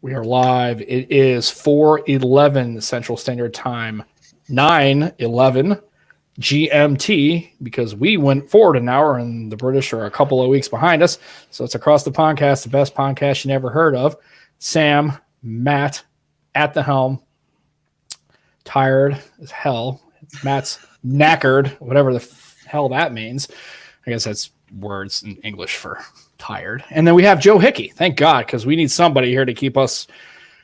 We are live. It is 4:11 Central Standard Time, 9:11 GMT, because we went forward an hour and the British are a couple of weeks behind us. So it's across the Pondcast, the best podcast you never heard of. Sam, Matt at the helm, tired as hell. Matt's knackered, whatever the hell that means. I guess that's words in English for tired. And then we have Joe Hickey. Thank God, because we need somebody here to keep us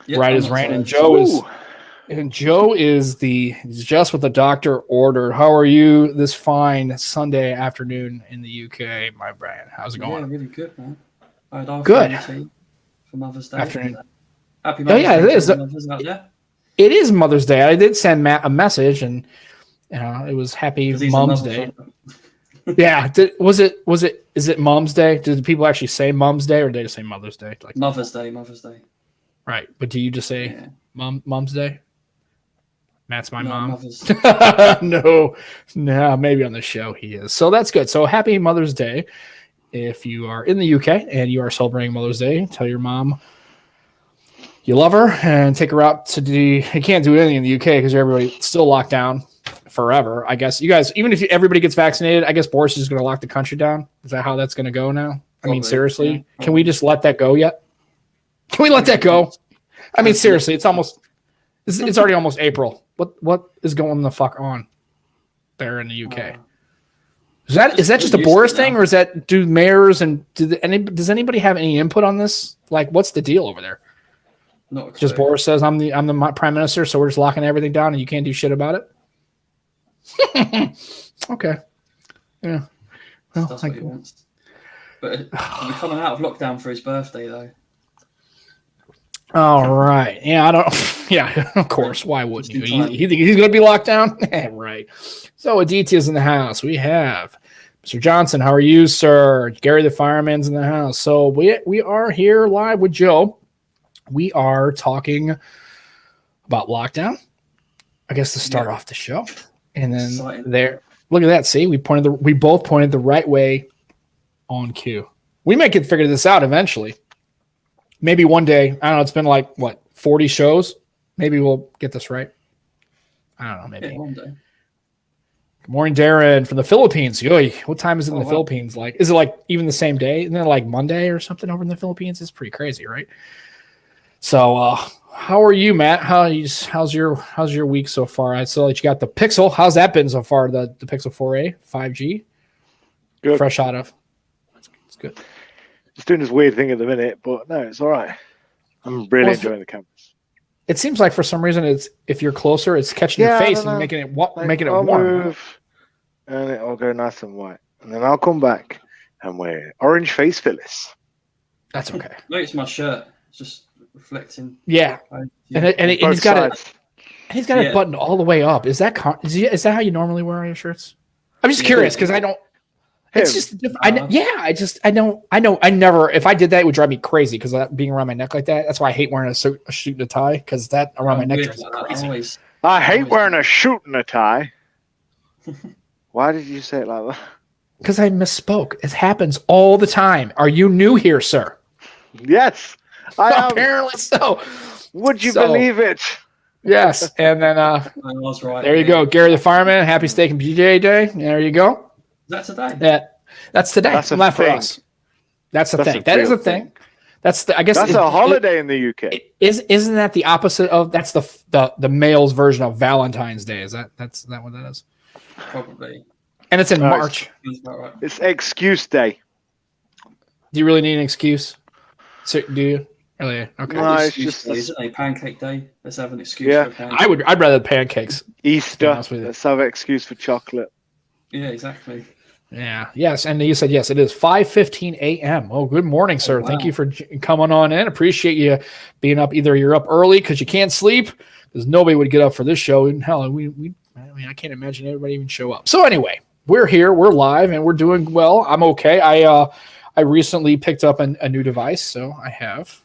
right as rain. And Joe is just what the doctor ordered. How are you this fine Sunday afternoon in the UK, my Brian? How's it going? Yeah, really good, man. I had our good for Mother's Day. Afternoon. Happy Mother's Day. It is. Yeah. It is Mother's Day. I did send Matt a message, and it was Happy Mom's Day. Yeah. Is it Mom's Day? Did people actually say Mom's Day, or did they just say Mother's Day? Like Mother's Day. Right. But do you just say Mom's Day? Matt's my mom. No, maybe on the show he is. So that's good. So happy Mother's Day. If you are in the UK and you are celebrating Mother's Day, tell your mom you love her and take her out to you can't do anything in the UK because everybody's still locked down forever. I guess you guys, even if everybody gets vaccinated, I guess Boris is going to lock the country down. Is that how that's going to go now? I mean, seriously, can we just let that go yet? Can we let that go? I mean, seriously, it's already almost April. What is going the fuck on there in the UK? Is that just a Boris thing, or is that do mayors and does anybody have any input on this? Like, what's the deal over there? Not just Boris says I'm the prime minister, so we're just locking everything down and you can't do shit about it. Okay, yeah. Well, that's what he wants. But we're coming out of lockdown for his birthday, though. All right. Yeah, I don't. Yeah, of course. Why wouldn't you? You think he's going to be locked down? Right. So Aditya's in the house. We have Mr. Johnson. How are you, sir? Gary the fireman's in the house. So we are here live with Joe. We are talking about lockdown, I guess, to start off the show. And then there, look at that. See, we both pointed the right way on cue. We might get figured this out eventually. Maybe one day. I don't know. It's been like 40 shows. Maybe we'll get this right. I don't know. Maybe one day. Good morning, Darren from the Philippines. Yoy, what time is it in the Philippines? Like, is it like even the same day? Isn't it like Monday or something over in the Philippines? It's pretty crazy, right? So, how are you, Matt? How's your week so far? I saw that you got the Pixel. How's that been so far? The Pixel 4a 5G. Good. Fresh out of. It's good. Just doing this weird thing at the minute, but no, it's all right. I'm really enjoying the campus. It seems like for some reason if you're closer, it's catching your face and making it warm. Move, and it'll go nice and white, and then I'll come back and wear orange face fillers. That's okay. No, it's my shirt. It's just reflecting. Yeah, and he's got it. He's got it buttoned all the way up. Is that how you normally wear your shirts? I'm just curious because I don't. It's just different. I never. If I did that, it would drive me crazy because being around my neck like that. That's why I hate wearing a suit and a tie because that around my neck drives me crazy. I hate wearing a suit and a tie. Why did you say it like that? Because I misspoke. It happens all the time. Are you new here, sir? Yes, I am. Apparently so. Would you believe it? Yes, and then I was right. There you go, Gary the fireman. Happy Steak and BJ Day. There you go. That's today. That's today. That's not for us. That's the thing. That is a thing. I guess that's a holiday in the UK. Isn't that the opposite of? That's the male's version of Valentine's Day. Is that what that is? Probably. And it's in March. It's excuse day. Do you really need an excuse? So, do you? Really? Okay. No, it's just isn't a pancake day. Let's have an excuse. For pancake. I'd rather pancakes. Easter. Let's have an excuse for chocolate. Yeah, exactly. Yeah. Yes. And you said, yes, it is 5:15 a.m. Oh, good morning, sir. Wow. Thank you for coming on in. Appreciate you being up. Either you're up early because you can't sleep, because nobody would get up for this show. And hell, I can't imagine everybody even show up. So anyway, we're here, we're live, and we're doing well. I'm okay. I recently picked up a new device, so I have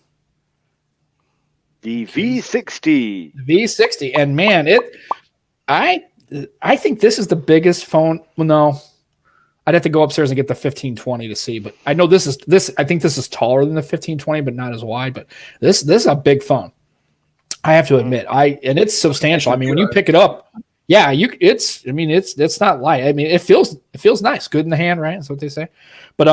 the V60. V60, and man, I think this is the biggest phone. Well, no. I'd have to go upstairs and get the 1520 to see, but I know this. I think this is taller than the 1520, but not as wide. But this is a big phone. I have to admit, and it's substantial. I mean, when you pick it up, yeah, it's not light. I mean, it feels nice, good in the hand, right? That's what they say. But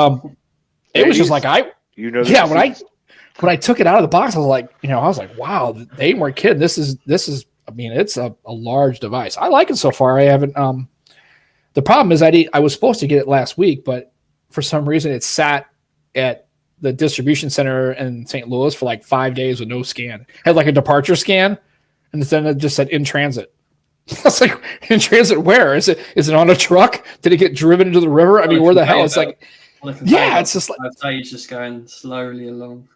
it was just like when I took it out of the box, I was like, wow, they weren't kidding. This is. I mean, it's a large device. I like it so far. I haven't. The problem is I was supposed to get it last week, but for some reason it sat at the distribution center in St. Louis for like 5 days with no scan. It had like a departure scan, and then it just said in transit. I was like, in transit where? Is it on a truck? Did it get driven into the river? I mean, where the hell? It's like, yeah, it's just like it's just going slowly along.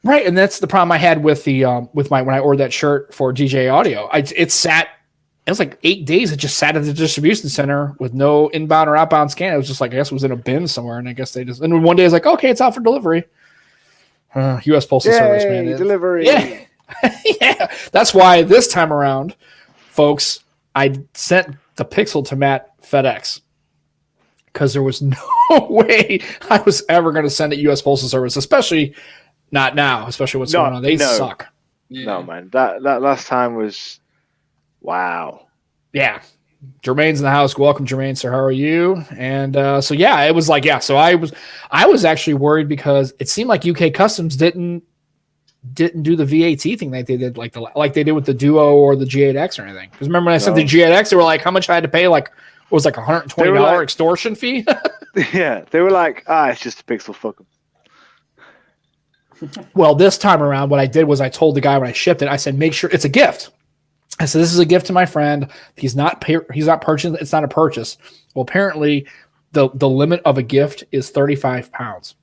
Right, and that's the problem I had with the when I ordered that shirt for DJ Audio. It was like 8 days. It just sat at the distribution center with no inbound or outbound scan. It was just like, I guess it was in a bin somewhere. And I guess and then one day I was like, okay, it's out for delivery. U.S. Postal Service, man. Delivery. Yeah. Yeah. That's why this time around, folks, I sent the Pixel to Matt FedEx because there was no way I was ever going to send it U.S. Postal Service, especially not now, especially what's going on. They suck. Yeah. No, man. That last time was... Wow. Yeah. Jermaine's in the house. Welcome, Jermaine. Sir, how are you? And so yeah, it was like, yeah. So I was actually worried because it seemed like UK Customs didn't do the VAT thing like they did like they did with the Duo or the G8X or anything. Because remember when I sent the G8X, they were like, how much I had to pay? Like it was like $120 extortion fee. Yeah, they were like, it's just a Pixel, fuck 'em. Well, this time around, what I did was I told the guy when I shipped it, I said, make sure it's a gift. I said, this is a gift to my friend. He's not purchasing. It's not a purchase. Well, apparently the limit of a gift is 35 pounds.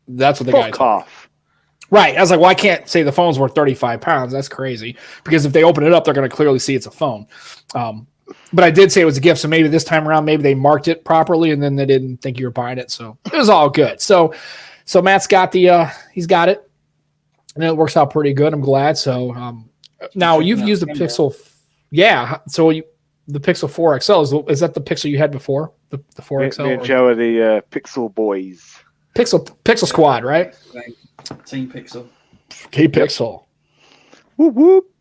That's what the guy told me. Right. I was like, well, I can't say the phone's worth 35 pounds. That's crazy. Because if they open it up, they're going to clearly see it's a phone. But I did say it was a gift. So maybe this time around, maybe they marked it properly and then they didn't think you were buying it. So it was all good. So Matt's got he's got it. And it works out pretty good. I'm glad. So, now you've used the Pixel, yeah. So the Pixel 4 XL is that the Pixel you had before the 4 XL? Me and Joe are the Pixel boys. Pixel squad, right? Team Pixel. K-Pixel. Whoop whoop.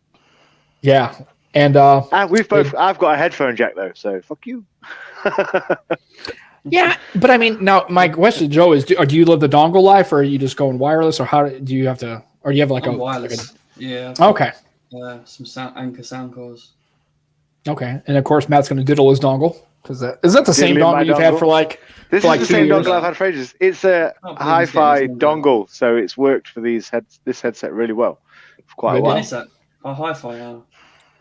Yeah, and we've both. I've got a headphone jack though, so fuck you. Yeah, but I mean, now my question, Joe, is: do you live the dongle life, or are you just going wireless, or how do you have to, or do you have like wireless? Yeah. Okay. Some Anchor sound cores. Okay, and of course Matt's going to diddle his dongle because is that the same dongle you've had for like? This is the same dongle I've had for ages. It's a hi-fi dongle, so it's worked for this headset really well for quite a while. What is that? Oh, hi-fi.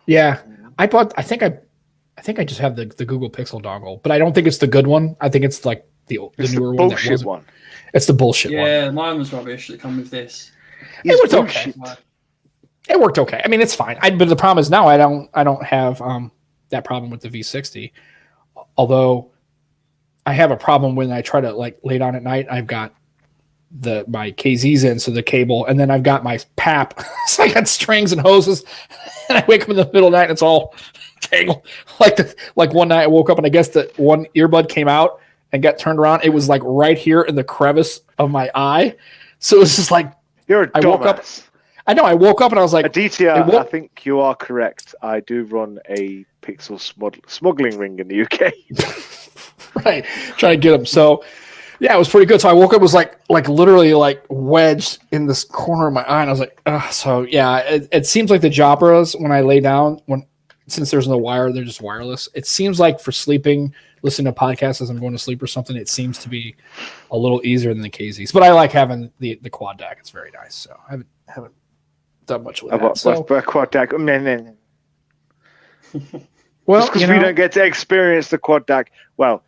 Yeah, I think I just have the Google Pixel dongle, but I don't think it's the good one. I think it's like the newer one. Bullshit one. It's the bullshit one. Yeah, mine was rubbish. That come with this. It was okay. It worked okay. I mean, it's fine. But the problem is now I don't have that problem with the V60. Although I have a problem when I try to like lay down at night. I've got my KZs in, so the cable, and then I've got my PAP. So I got strings and hoses, and I wake up in the middle of the night and it's all tangled. Like one night I woke up and I guess that one earbud came out and got turned around. It was like right here in the crevice of my eye. So it was just like you're a dumbass. I woke up. I know. I woke up and I was like, Aditya, I think you are correct. I do run a Pixel smuggling ring in the UK. Right. Trying to get them. So, yeah, it was pretty good. So I woke up, it was like literally like wedged in this corner of my eye. And I was like, so yeah, it seems like the Jabras, when I lay down, since there's no wire, they're just wireless. It seems like for sleeping, listening to podcasts as I'm going to sleep or something, it seems to be a little easier than the KZs. But I like having the quad DAC. It's very nice. So I haven't done much with that. So, quad DAC. Well, because we don't get to experience the quad DAC. Well,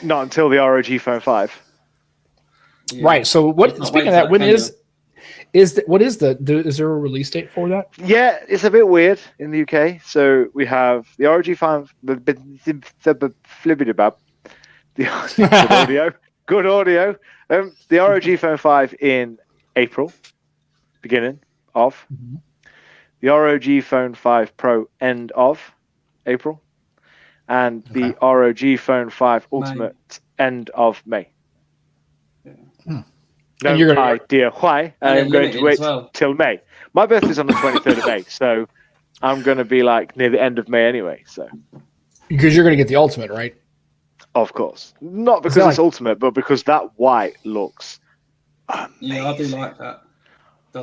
not until the ROG Phone 5. Yeah. Right. So speaking of that, when is there a release date for that? Yeah, it's a bit weird in the UK. So we have the ROG Phone, the good audio. The ROG Phone 5 in April, beginning of. The ROG Phone 5 Pro end of April. and the ROG Phone 5 Ultimate end of May. No idea why. I'm going to wait till May. My birthday's on the 23rd of May, so I'm going to be like near the end of May anyway. So because you're going to get the Ultimate, right? Of course, not because it's Ultimate, but because that white looks amazing. Yeah, I do like that.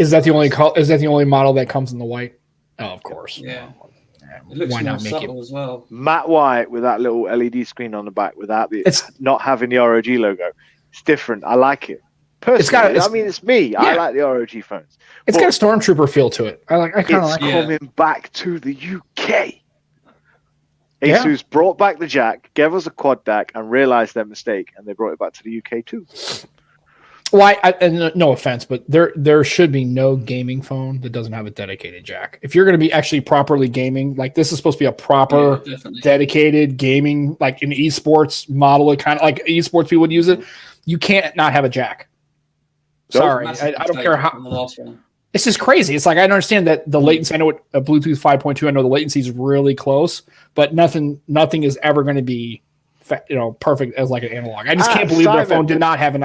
Is that the only Is that the only model that comes in the white? Oh, of course. Yeah. It looks more subtle as well. Matte white with that little LED screen on the back without not having the ROG logo. It's different. I like it. Personally, it's me. Yeah. I like the ROG phones. It's got a Stormtrooper feel to it. I kind of like it. It's coming back to the UK. Asus brought back the jack, gave us a quad DAC, and realized their mistake, and they brought it back to the UK too. Well, and no offense, but there should be no gaming phone that doesn't have a dedicated jack. If you're going to be actually properly gaming, like this is supposed to be a proper, dedicated gaming, like an esports model, kind of like esports people would use it. You can't not have a jack. Sorry, I don't care how. It's just crazy. It's like I understand that the latency. I know what a Bluetooth 5.2. I know the latency is really close, but nothing is ever going to be, perfect as like an analog. I just can't believe their phone did not have an.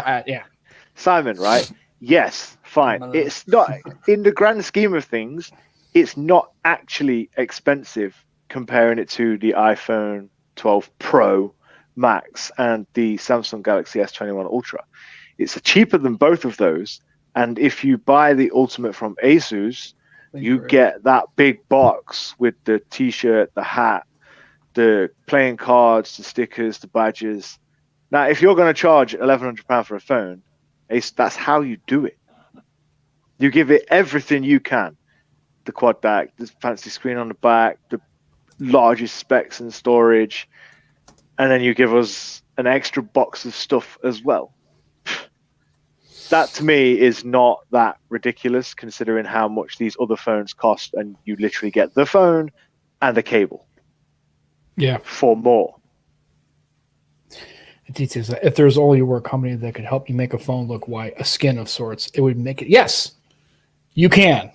Simon, right? Yes, fine. It's not in the grand scheme of things. It's not actually expensive comparing it to the iPhone 12 Pro Max and the Samsung Galaxy S21 Ultra. It's cheaper than both of those. And if you buy the Ultimate from Asus, you get that big box with the T-shirt, the hat, the playing cards, the stickers, the badges. Now, if you're going to charge £1,100 for a phone, that's how you do it. You give it everything you can. The quad DAC, the fancy screen on the back, the largest specs and storage, and then you give us an extra box of stuff as well. That to me is not that ridiculous considering how much these other phones cost, and you literally get the phone and the cable. Yeah. For more. Details. If there's only a company that could help you make a phone look white, a skin of sorts, it would make it. Yes, you can.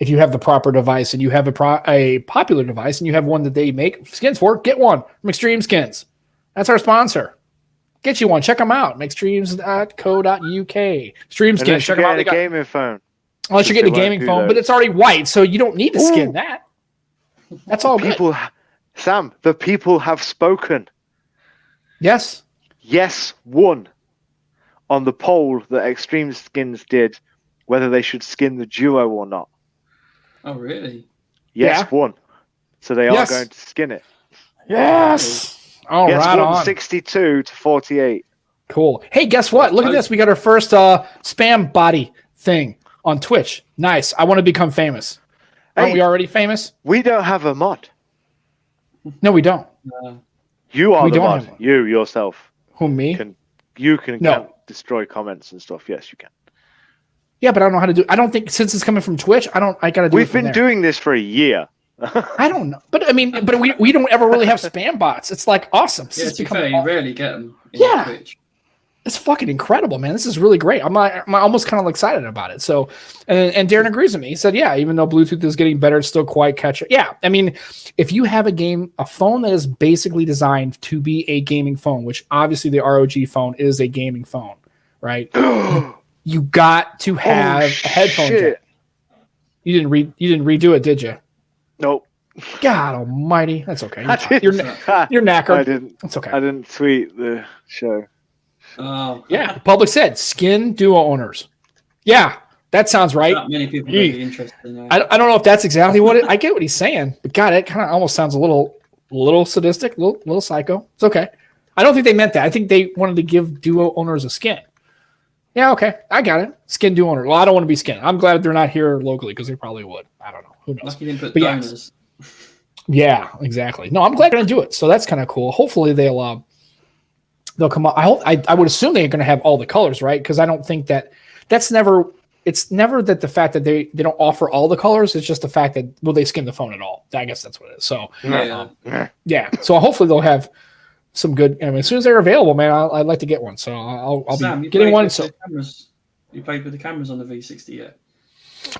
If you have the proper device and you have a popular device and you have one that they make skins for, get one from Extreme Skins. That's our sponsor. Get you one. Check them out. Extremes.co.uk. Extreme Skins. Check them out. They got a gaming phone. Unless you get a gaming phone, but it's already white, so you don't need to skin that. That's all people, good. Sam, the people have spoken. Yes. Yes, won on the poll that Extreme Skins did, whether they should skin the Duo or not. Oh, really? Yes, won. So they are going to skin it. Yes. All right. Won 62 to 48. Cool. Hey, guess what? Look at this. We got our first spam body thing on Twitch. Nice. I want to become famous. Aren't we already famous? We don't have a mod. No, we don't. You are the mod. You yourself. Who, me? You can destroy comments and stuff. Yes, you can. Yeah, but I don't know how to do. I don't think since it's coming from Twitch, I gotta do. We've been doing this for a year. I don't know, but I mean, we don't ever really have spam bots. It's like awesome. Yeah, to be fair, you rarely get them. Twitch. It's fucking incredible, man. This is really great. I'm almost kind of excited about it. So, and Darren agrees with me. He said, yeah, even though Bluetooth is getting better, it's still quite catch up. Yeah, I mean, if you have a phone that is basically designed to be a gaming phone, which obviously the ROG phone is a gaming phone, right? You got to have a headphone jack. You didn't redo it, did you? Nope. God almighty. That's okay. You're knackered. I didn't. That's okay. I didn't tweet the show. Oh. Yeah. The public said skin Duo owners. Yeah. That sounds right. Not many people would be interested in that. I don't know if that's exactly what I get what he's saying, but God, it kind of almost sounds a little sadistic, little psycho. It's okay. I don't think they meant that. I think they wanted to give Duo owners a skin. Yeah, okay. I got it. Skin Duo owner. Well, I don't want to be skin. I'm glad they're not here locally because they probably would. I don't know. Who knows? Lucky didn't put donors. Yeah, exactly. No, I'm glad they're going to do it. So that's kind of cool. Hopefully they'll come up. I would assume they're going to have all the colors, right? Because I don't think it's never that the fact that they don't offer all the colors. It's just the fact that will they skin the phone at all? I guess that's what it is. So yeah. So hopefully they'll have some good. I mean, as soon as they're available, man, I'd like to get one. So I'll Sam, be getting one. So you played with the cameras on the V60 yet?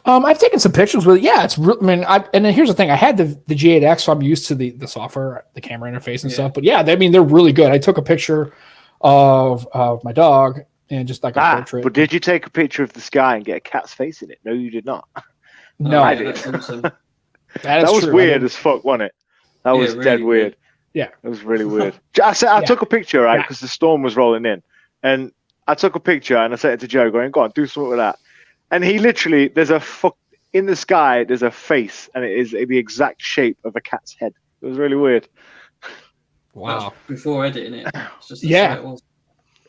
I've taken some pictures with it. Yeah, it's real. I mean, and then here's the thing. I had the G8X, so I'm used to the software, the camera interface and stuff. But yeah, they're really good. I took a picture of my dog and just like a portrait. But did you take a picture of the sky and get a cat's face in it? No, you did not. No, I did. That's awesome. that was true. weird as fuck, wasn't it? That was really dead weird. Yeah, it was really weird. I took a picture, right, because the storm was rolling in, and I took a picture and I sent it to Joe, going, "Go on, do something with that." And he literally, in the sky, there's a face, and it is the exact shape of a cat's head. It was really weird. Wow. Before editing it. It's just it was.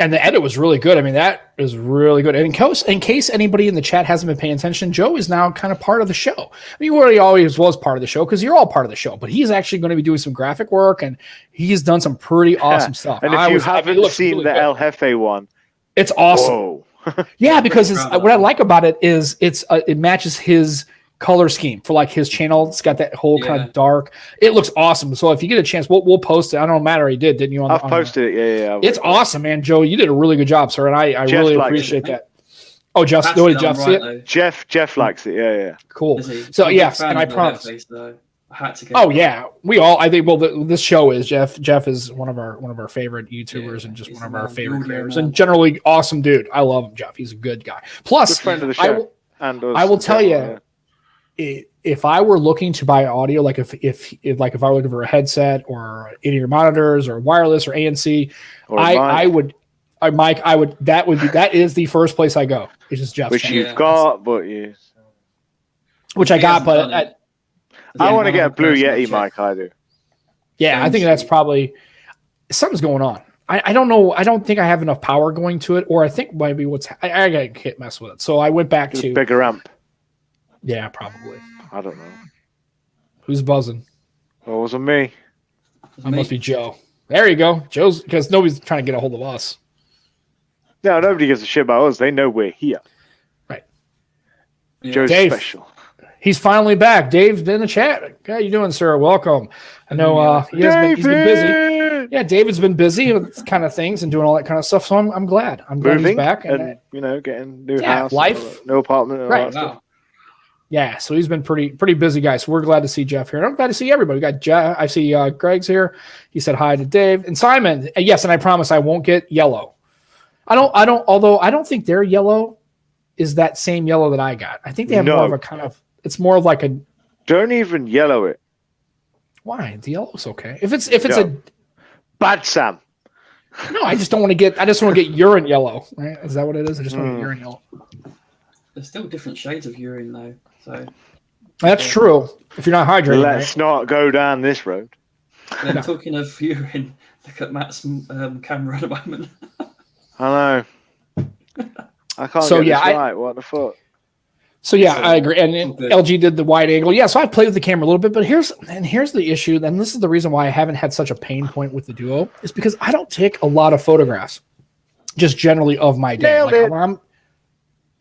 And the edit was really good. I mean, that is really good. And in case anybody in the chat hasn't been paying attention, Joe is now kind of part of the show. I mean, he always was part of the show because you're all part of the show. But he's actually going to be doing some graphic work, and he's done some pretty awesome stuff. And if you haven't seen really the El Jefe one, it's awesome. Whoa. Yeah, because what I like about it is it matches his color scheme for like his channel. It's got that whole kind of dark. It looks awesome. So if you get a chance, we'll post it. I don't know, Matt already did, didn't you? I've posted it. Yeah. It's awesome, man. Joe, you did a really good job, sir, and I really appreciate that. Oh, Jeff see it? Jeff likes it. Yeah. Cool. So yes, and I promise. I had to go. Oh yeah, we all. I think. Well, this show is Jeff. Jeff is one of our favorite YouTubers and just one of our favorite creators, and generally awesome dude. I love him, Jeff. He's a good guy. Plus, good friend of the show. I will tell you, if I were looking to buy audio, like if I were looking for a headset or in-ear monitors or wireless or ANC, that is the first place I go. It's just Jeff's. Which you've got, but which I got, but. I want to get a Blue Yeti mic. I do. Yeah, I think that's probably something's going on. I don't know. I don't think I have enough power going to it, or I think maybe I got to mess with it. So I went back to bigger amp. Yeah, probably. I don't know. Who's buzzing? Well, it wasn't me. It must be Joe. There you go. Joe's because nobody's trying to get a hold of us. No, nobody gives a shit about us. They know we're here. Right. Yeah. Joe's special. He's finally back. Dave's in the chat. How you doing, sir? Welcome. I know he's been busy. Yeah, David's been busy with kind of things and doing all that kind of stuff. So I'm glad. I'm glad he's back. And getting new house, life, new apartment, and all that stuff. Wow. Yeah, so he's been pretty busy, guys. So we're glad to see Jeff here. And I'm glad to see everybody. We got Jeff. I see Greg's here. He said hi to Dave and Simon. Yes, and I promise I won't get yellow. Although I don't think their yellow is that same yellow that I got. I think they have more of a kind of. It's more of like a. Don't even yellow it. Why? The yellow's okay. If it's a bad Sam. No, I just don't want to get. I just want to get urine yellow. Right? Is that what it is? I just want to get urine yellow. There's still different shades of urine though. So. That's true. If you're not hydrated. Let's not go down this road. Yeah, talking of urine, look at Matt's camera at the moment. I know. I can't get this right. What the fuck? So yeah, I agree. And LG did the wide angle. Yeah, so I played with the camera a little bit, but here's the issue. And this is the reason why I haven't had such a pain point with the Duo is because I don't take a lot of photographs, just generally of my day.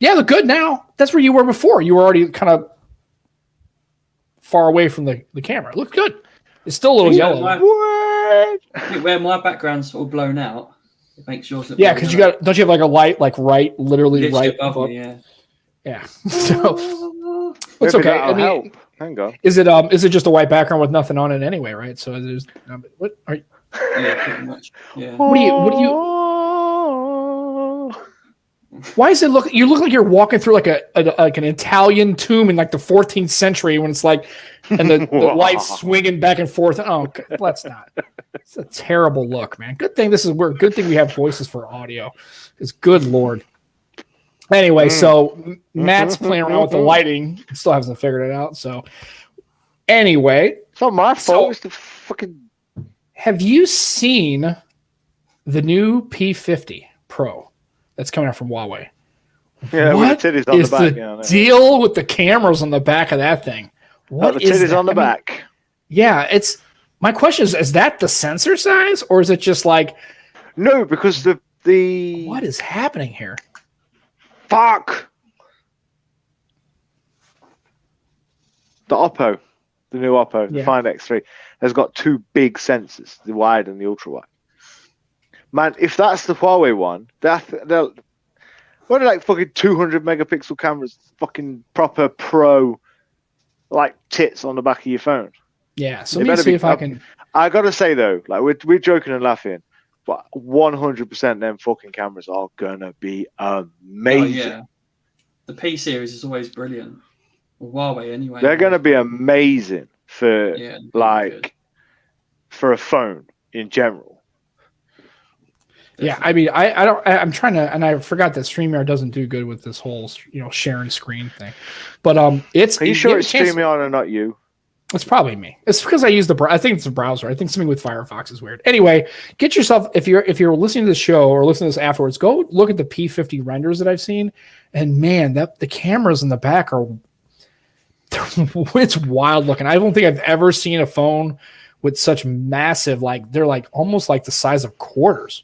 Yeah, look good now. That's where you were before. You were already kind of far away from the camera. It looked good. It's still a little yellow. Where my background's all blown out, it makes yours look. Yeah, because don't you have like a light like literally right above? Me, yeah. So it's okay. I mean, hang on. Is it just a white background with nothing on it anyway, right? So there's what are you? Yeah, pretty much. Yeah. What do you? Why is it look? You look like you're walking through like an Italian tomb in like the 14th century when it's like, and the lights swinging back and forth. Oh, let's not. It's a terrible look, man. Good thing good thing we have voices for audio. It's good Lord. Anyway, so Matt's playing around with the lighting. Still hasn't figured it out. So anyway, it's not my fault. It's the fucking. Have you seen the new P50 Pro that's coming out from Huawei? Yeah, what with the titties on is the back. The deal with the cameras on the back of that thing? What the titties on the back? Yeah, it's. My question is that the sensor size, or is it just like? No, because the. What is happening here? Fuck! The Oppo, the new Oppo, the Find X3, has got two big sensors, the wide and the ultra wide. Man, if that's the Huawei one, What are like fucking 200 megapixel cameras, fucking proper pro, like tits on the back of your phone? Yeah. So let me see if I can. I gotta say though, like we're joking and laughing, but 100% them fucking cameras are gonna be amazing. Oh, yeah. The P series is always brilliant. Well, Huawei anyway. They're gonna be amazing for for a phone in general. Yeah, I mean, I'm trying to, and I forgot that StreamYard doesn't do good with this whole, sharing screen thing. But it's. Are you sure it's StreamYard or not you? It's probably me. It's because I use I think it's a browser. I think something with Firefox is weird. Anyway, get yourself, if you're listening to the show or listening to this afterwards, go look at the P50 renders that I've seen, and man, the cameras in the back are. It's wild looking. I don't think I've ever seen a phone with such massive, like they're like almost like the size of quarters.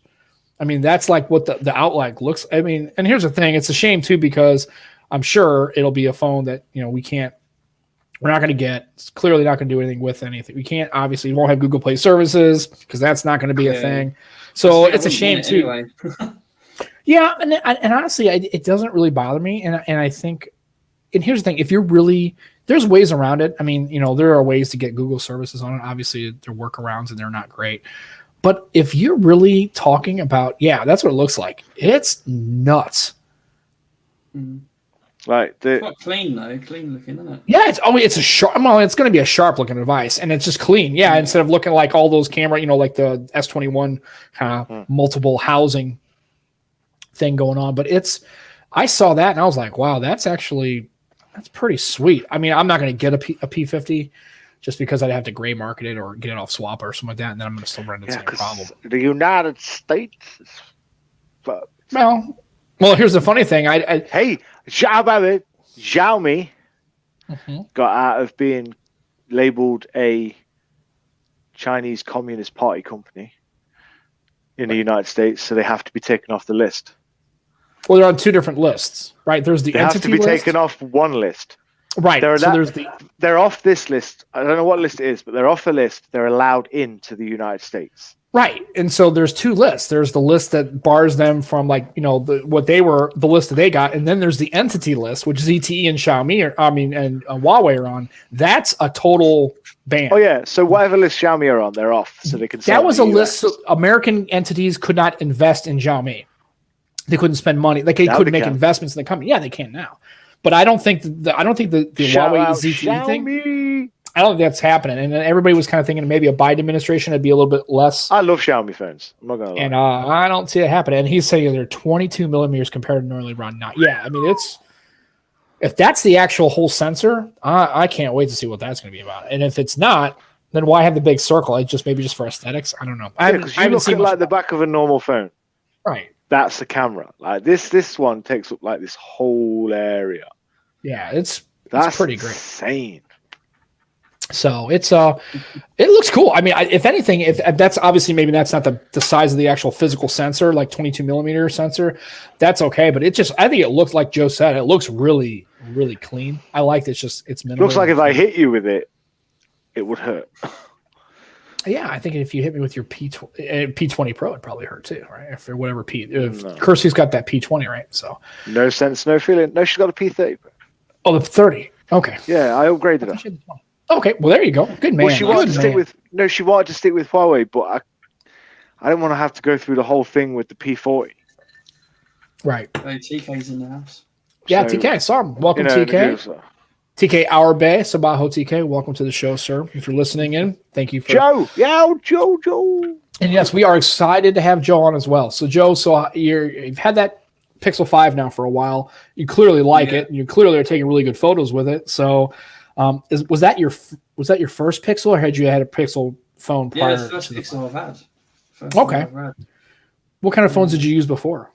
I mean, that's like what the outline looks. I mean, and here's the thing. It's a shame too, because I'm sure it'll be a phone that, we're not going to get. It's clearly not going to do anything with anything. We can't, obviously, you won't have Google Play services because that's not going to be a thing. So it's a shame too. Anyway. Yeah. And honestly, it doesn't really bother me. And I think, and here's the thing, if you're really, there's ways around it. I mean, there are ways to get Google services on it. Obviously there are workarounds and they're not great. But if you're really talking about, that's what it looks like. It's nuts. Like it's quite clean though, clean looking, isn't it? Yeah, it's a sharp. Well, it's going to be a sharp looking device, and it's just clean. Yeah, instead of looking like all those camera, like the S21 kind of multiple housing thing going on. But I saw that and I was like, wow, that's pretty sweet. I mean, I'm not going to get a P50. Just because I'd have to gray market it or get it off swap or something like that, and then I'm going to still run into the same problem. The United States. Well, here's the funny thing. Hey, Xiaomi got out of being labeled a Chinese Communist Party company in the United States, so they have to be taken off the list. Well, they're on two different lists, right? There's the they entity have to be list. Taken off one list. Right. They're off this list. I don't know what list it is, but they're off the list. They're allowed into the United States. Right. And so there's two lists. There's the list that bars them from the list that they got. And then there's the entity list, which ZTE and and Huawei are on. That's a total ban. Oh, yeah. So whatever list Xiaomi are on, they're off. So they can sell. That was a list. So American entities could not invest in Xiaomi. They couldn't spend money. They couldn't make investments in the company. Yeah, they can now. But I don't think the Huawei ZTE thing. I don't think that's happening. And everybody was kind of thinking maybe a Biden administration would be a little bit less. I love Xiaomi phones. I'm not gonna lie. And I don't see it happening. And he's saying they're 22 millimeters compared to normally around 9. Yeah, I mean if that's the actual whole sensor, I can't wait to see what that's going to be about. And if it's not, then why have the big circle? It's just maybe just for aesthetics. I don't know. I haven't seen like the back of a normal phone. Right. That's the camera. Like this one takes up like this whole area. Yeah, that's pretty great. Insane. So it looks cool. I mean, if anything, if that's obviously maybe that's not the size of the actual physical sensor, like 22 millimeter sensor, that's okay. But I think it looks like Joe said, it looks really, really clean. I like it. It's minimal. Looks like if I hit you with it, it would hurt. Yeah, I think if you hit me with your P20 Pro, it'd probably hurt too, right? If or whatever Kirsty's got that P20, right? So no sense, no feeling. No, she's got a P30. Oh, the 30. Okay. Yeah, I upgraded her. Okay, well there you go. Good man. Well, she wanted to stick with Huawei, but I didn't want to have to go through the whole thing with the P40. Right. Hey, TK's in the house. Yeah, so, TK. Saw him. Welcome, TK. TK Our Bay, Sabajo TK. Welcome to the show, sir. If you're listening in, thank you for Joe. Yeah, Joe. And yes, we are excited to have Joe on as well. So Joe, you've had that Pixel 5 now for a while. You clearly like it, and you clearly are taking really good photos with it. So was that your first Pixel, or had you had a Pixel phone prior? Yeah, it's the first Pixel I've had. Okay. What kind of phones did you use before?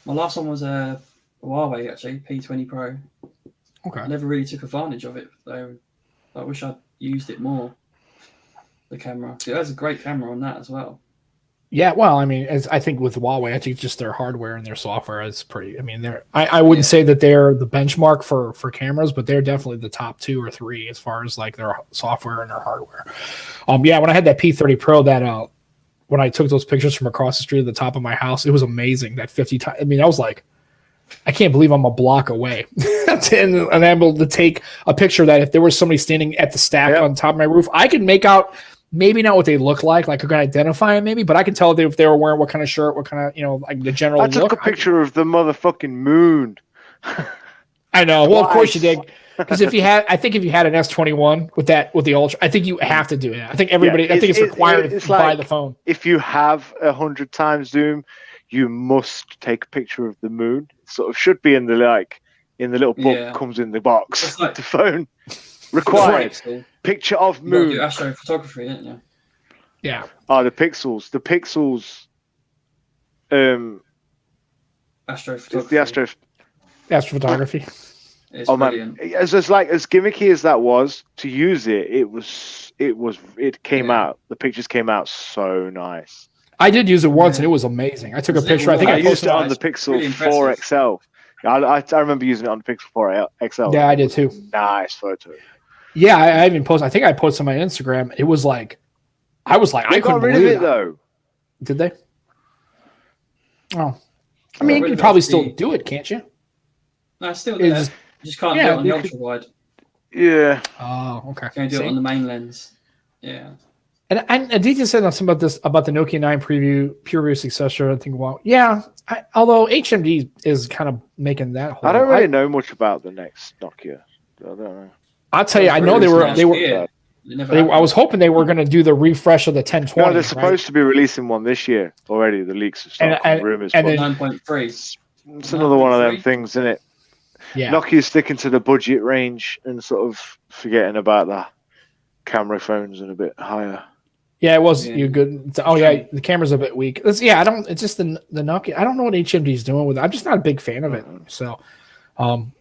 My last one was a Huawei, actually, P20 Pro. Okay. I never really took advantage of it, though. I wish I'd used it more. The camera. It has a great camera on that as well. Yeah, well, I mean, I think with Huawei, I think just their hardware and their software is pretty. I mean, I wouldn't say that they're the benchmark for cameras, but they're definitely the top 2 or 3 as far as like their software and their hardware. Yeah, when I had that P30 Pro, that when I took those pictures from across the street at the top of my house, it was amazing. That 50 times. I mean, I was like, I can't believe I'm a block away and I'm able to take a picture that if there was somebody standing at the stack on top of my roof, I could make out maybe not what they look like I could identify them maybe, but I could tell if they were wearing what kind of shirt, what kind of, like the general look. I took a picture of the motherfucking moon. I know. Well, of course you did. Because if you had an S21 with the Ultra, I think you have to do it. I think everybody, I think it's required to buy the phone. If you have 100 times zoom, you must take a picture of the moon. It sort of should be in the little book comes in the box. Like, the phone required picture of moon. You do astrophotography, didn't you? Yeah. Oh, the pixels. Astrophotography. The astrophotography. It's brilliant. Man, as gimmicky as that was to use it, it came out. The pictures came out so nice. I did use it once and it was amazing. I took a picture. I think I used it on the Pixel 4 XL. I remember using it on the Pixel 4 XL. Yeah, I did too. Nice photo. Yeah, I even posted. I think I posted on my Instagram. It was like, I couldn't believe it though. Did they? Oh, I mean, you can probably still do it, can't you? No, it's still there. You just can't do it on the ultra wide. Yeah. Oh, okay. Can't do it on the main lens. Yeah. And Aditya said something about the Nokia 9 preview, pure successor. I think, well, yeah. Although HMD is kind of making that whole. I don't really know much about the next Nokia. I don't know. I'll tell you, I know they were. I was hoping they were going to do the refresh of the 1020. No, they're supposed to be releasing one this year already. The leaks have started. Rumors. And 9.3. It's another one of them things, isn't it? Yeah. Nokia's sticking to the budget range and sort of forgetting about the camera phones and a bit higher. Yeah, it was you good. Oh yeah, the camera's a bit weak. It's just the Nokia. I don't know what HMD's doing with it. I'm just not a big fan of it. So, and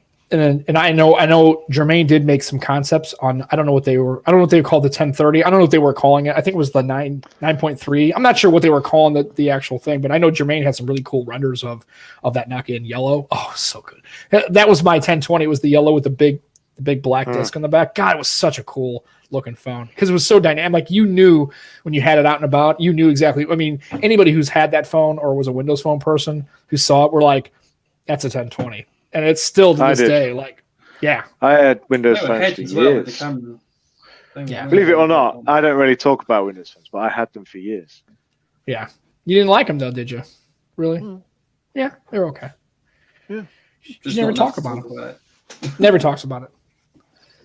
I know Jermaine did make some concepts on. I don't know what they were. I don't know what they were called, the 1030. I don't know what they were calling it. I think it was the 9.3. I'm not sure what they were calling the actual thing, but I know Jermaine had some really cool renders of that Nokia in yellow. Oh, so good. That was my 1020. It was the yellow with the big black disc on the back. God, it was such a cool looking phone because it was so dynamic. Like you knew when you had it out and about, you knew exactly. I mean, anybody who's had that phone or was a Windows Phone person who saw it were like, "That's a 1020," and it's still to this day. Like, yeah, I had Windows phones for years. Yeah, believe it or not, I don't really talk about Windows phones, but I had them for years. Yeah, you didn't like them though, did you? Really? Yeah, they're okay. Yeah, you never talk about them. Never talks about it.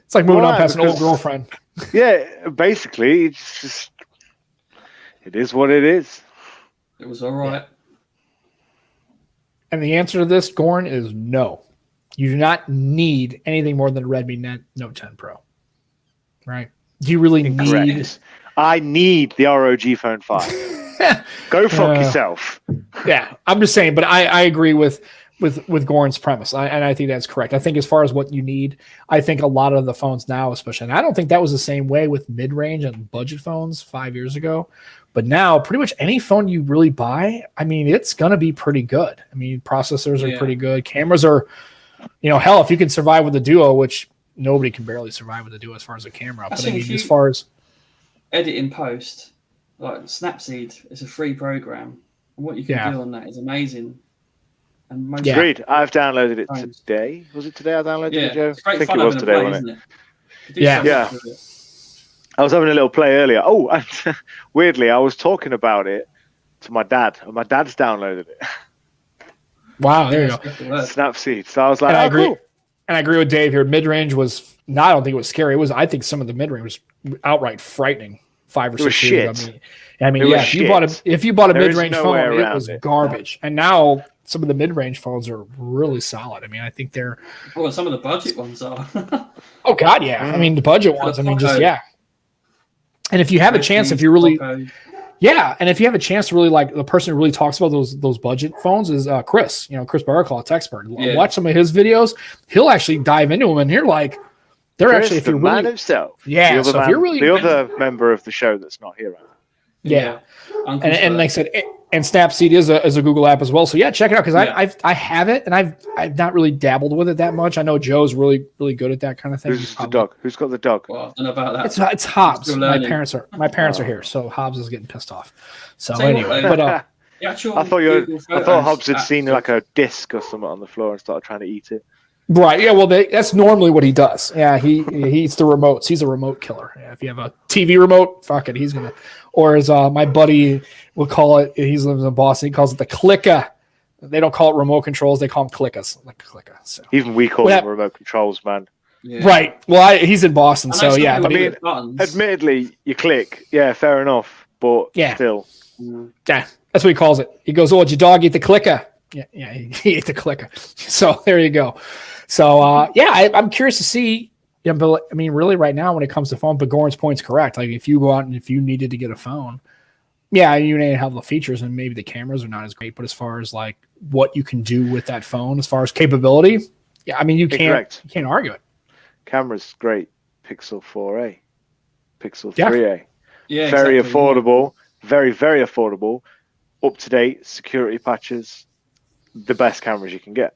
It's like moving on past an old girlfriend. Yeah, basically, it's just it is what it is. It was all right. And the answer to this, Gorn, is no. You do not need anything more than a Redmi Note 10 Pro. Right? Do you really need? I need the ROG Phone 5. Go fuck yourself. Yeah, I'm just saying, but I agree with Gorn's premise, and I think that's correct. I think as far as what you need, I think a lot of the phones now, especially, and I don't think that was the same way with mid-range and budget phones 5 years ago, but now pretty much any phone you really buy, I mean, it's going to be pretty good. I mean, processors are pretty good. Cameras are, hell, if you can survive with the Duo, which nobody can barely survive with the Duo as far as a camera. But I mean, as far as edit in post, like Snapseed is a free program, and what you can do on that is amazing. Agreed. I've downloaded it today. Was it today I downloaded it, Joe? It's great I think fun it was today, wasn't it? Yeah. I was having a little play earlier. Oh, and weirdly, I was talking about it to my dad, and my dad's downloaded it. Wow, there you go. Snapseed. So I was like, cool. And I agree with Dave here. Mid-range was I don't think it was scary. It was. I think some of the mid-range was outright frightening 5 or 6 years ago. I mean, if you bought a mid-range phone, it was garbage. And now some of the mid-range phones are really solid. I mean, I think they're. Well, some of the budget ones are. Oh God, yeah. I mean, the budget ones. I mean, And if you have a chance, if you really, and if you have a chance to really like the person who really talks about those budget phones is Chris. Chris Baraclaw, TechSpert. Yeah. Watch some of his videos. He'll actually dive into them, and you're like, they're Chris, actually if you're man really himself. Yeah. So if you're really the other member of the show that's not here right now. Yeah. And like I said, and Snapseed is a Google app as well. So yeah, check it out because I have it and I've not really dabbled with it that much. I know Joe's really really good at that kind of thing. Who's the dog? Who's got the dog? Well, I don't know about that. It's Hobbs. My parents are here, so Hobbs is getting pissed off. So anyway, but The actual I Google thought Photos Hobbs had app seen does- like a disc or something on the floor and started trying to eat it. Right. Yeah. Well, that's normally what he does. Yeah. He eats the remotes. He's a remote killer. Yeah, if you have a TV remote, fuck it. He's gonna. Or as my buddy would call it, he lives in Boston. He calls it the clicker. They don't call it remote controls. They call them clickers. Like clicker. So. Even we call them remote controls, man. Yeah. Right. Well, he's in Boston, so yeah. But But I mean, admittedly, you click. Yeah, fair enough. But still. Yeah, that's what he calls it. He goes, "Oh, did your dog eat the clicker?" Yeah, he ate the clicker. So there you go. So I'm curious to see. Yeah, but I mean, really, right now when it comes to phone, but Goran's point's correct. Like if you go out and if you needed to get a phone, yeah, you may have the features and maybe the cameras are not as great, but as far as like what you can do with that phone, as far as capability, yeah, I mean you can't argue it. Camera's great. Pixel 4a, Pixel 3a. Yeah, very exactly, affordable. Very, very affordable. Up to date security patches. The best cameras you can get.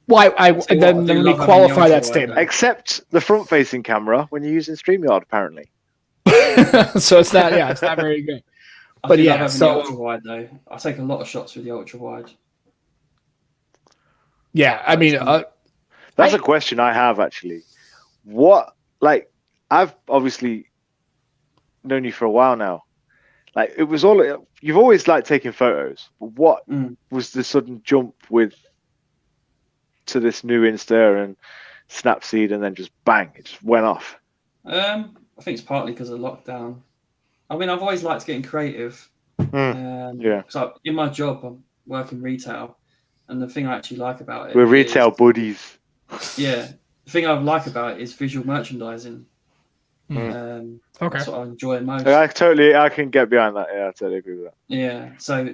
Well, then let me qualify that statement. Except the front-facing camera when you're using StreamYard, apparently. So it's not very good. But yeah, so ultra wide though. I take a lot of shots with the ultra wide. Yeah, I mean, that's a question I have actually. What, like, I've obviously known you for a while now. Like, it was all you've always liked taking photos. But what was the sudden jump to this new Insta and Snapseed, and then just bang, it just went off? I think it's partly because of lockdown. I mean, I've always liked getting creative. So in my job, I'm working retail, and the thing I actually like about it, we're retail buddies. Yeah, the thing I like about it is visual merchandising. Okay, that's what I enjoy most. I can get behind that. Yeah, I totally agree with that. Yeah, so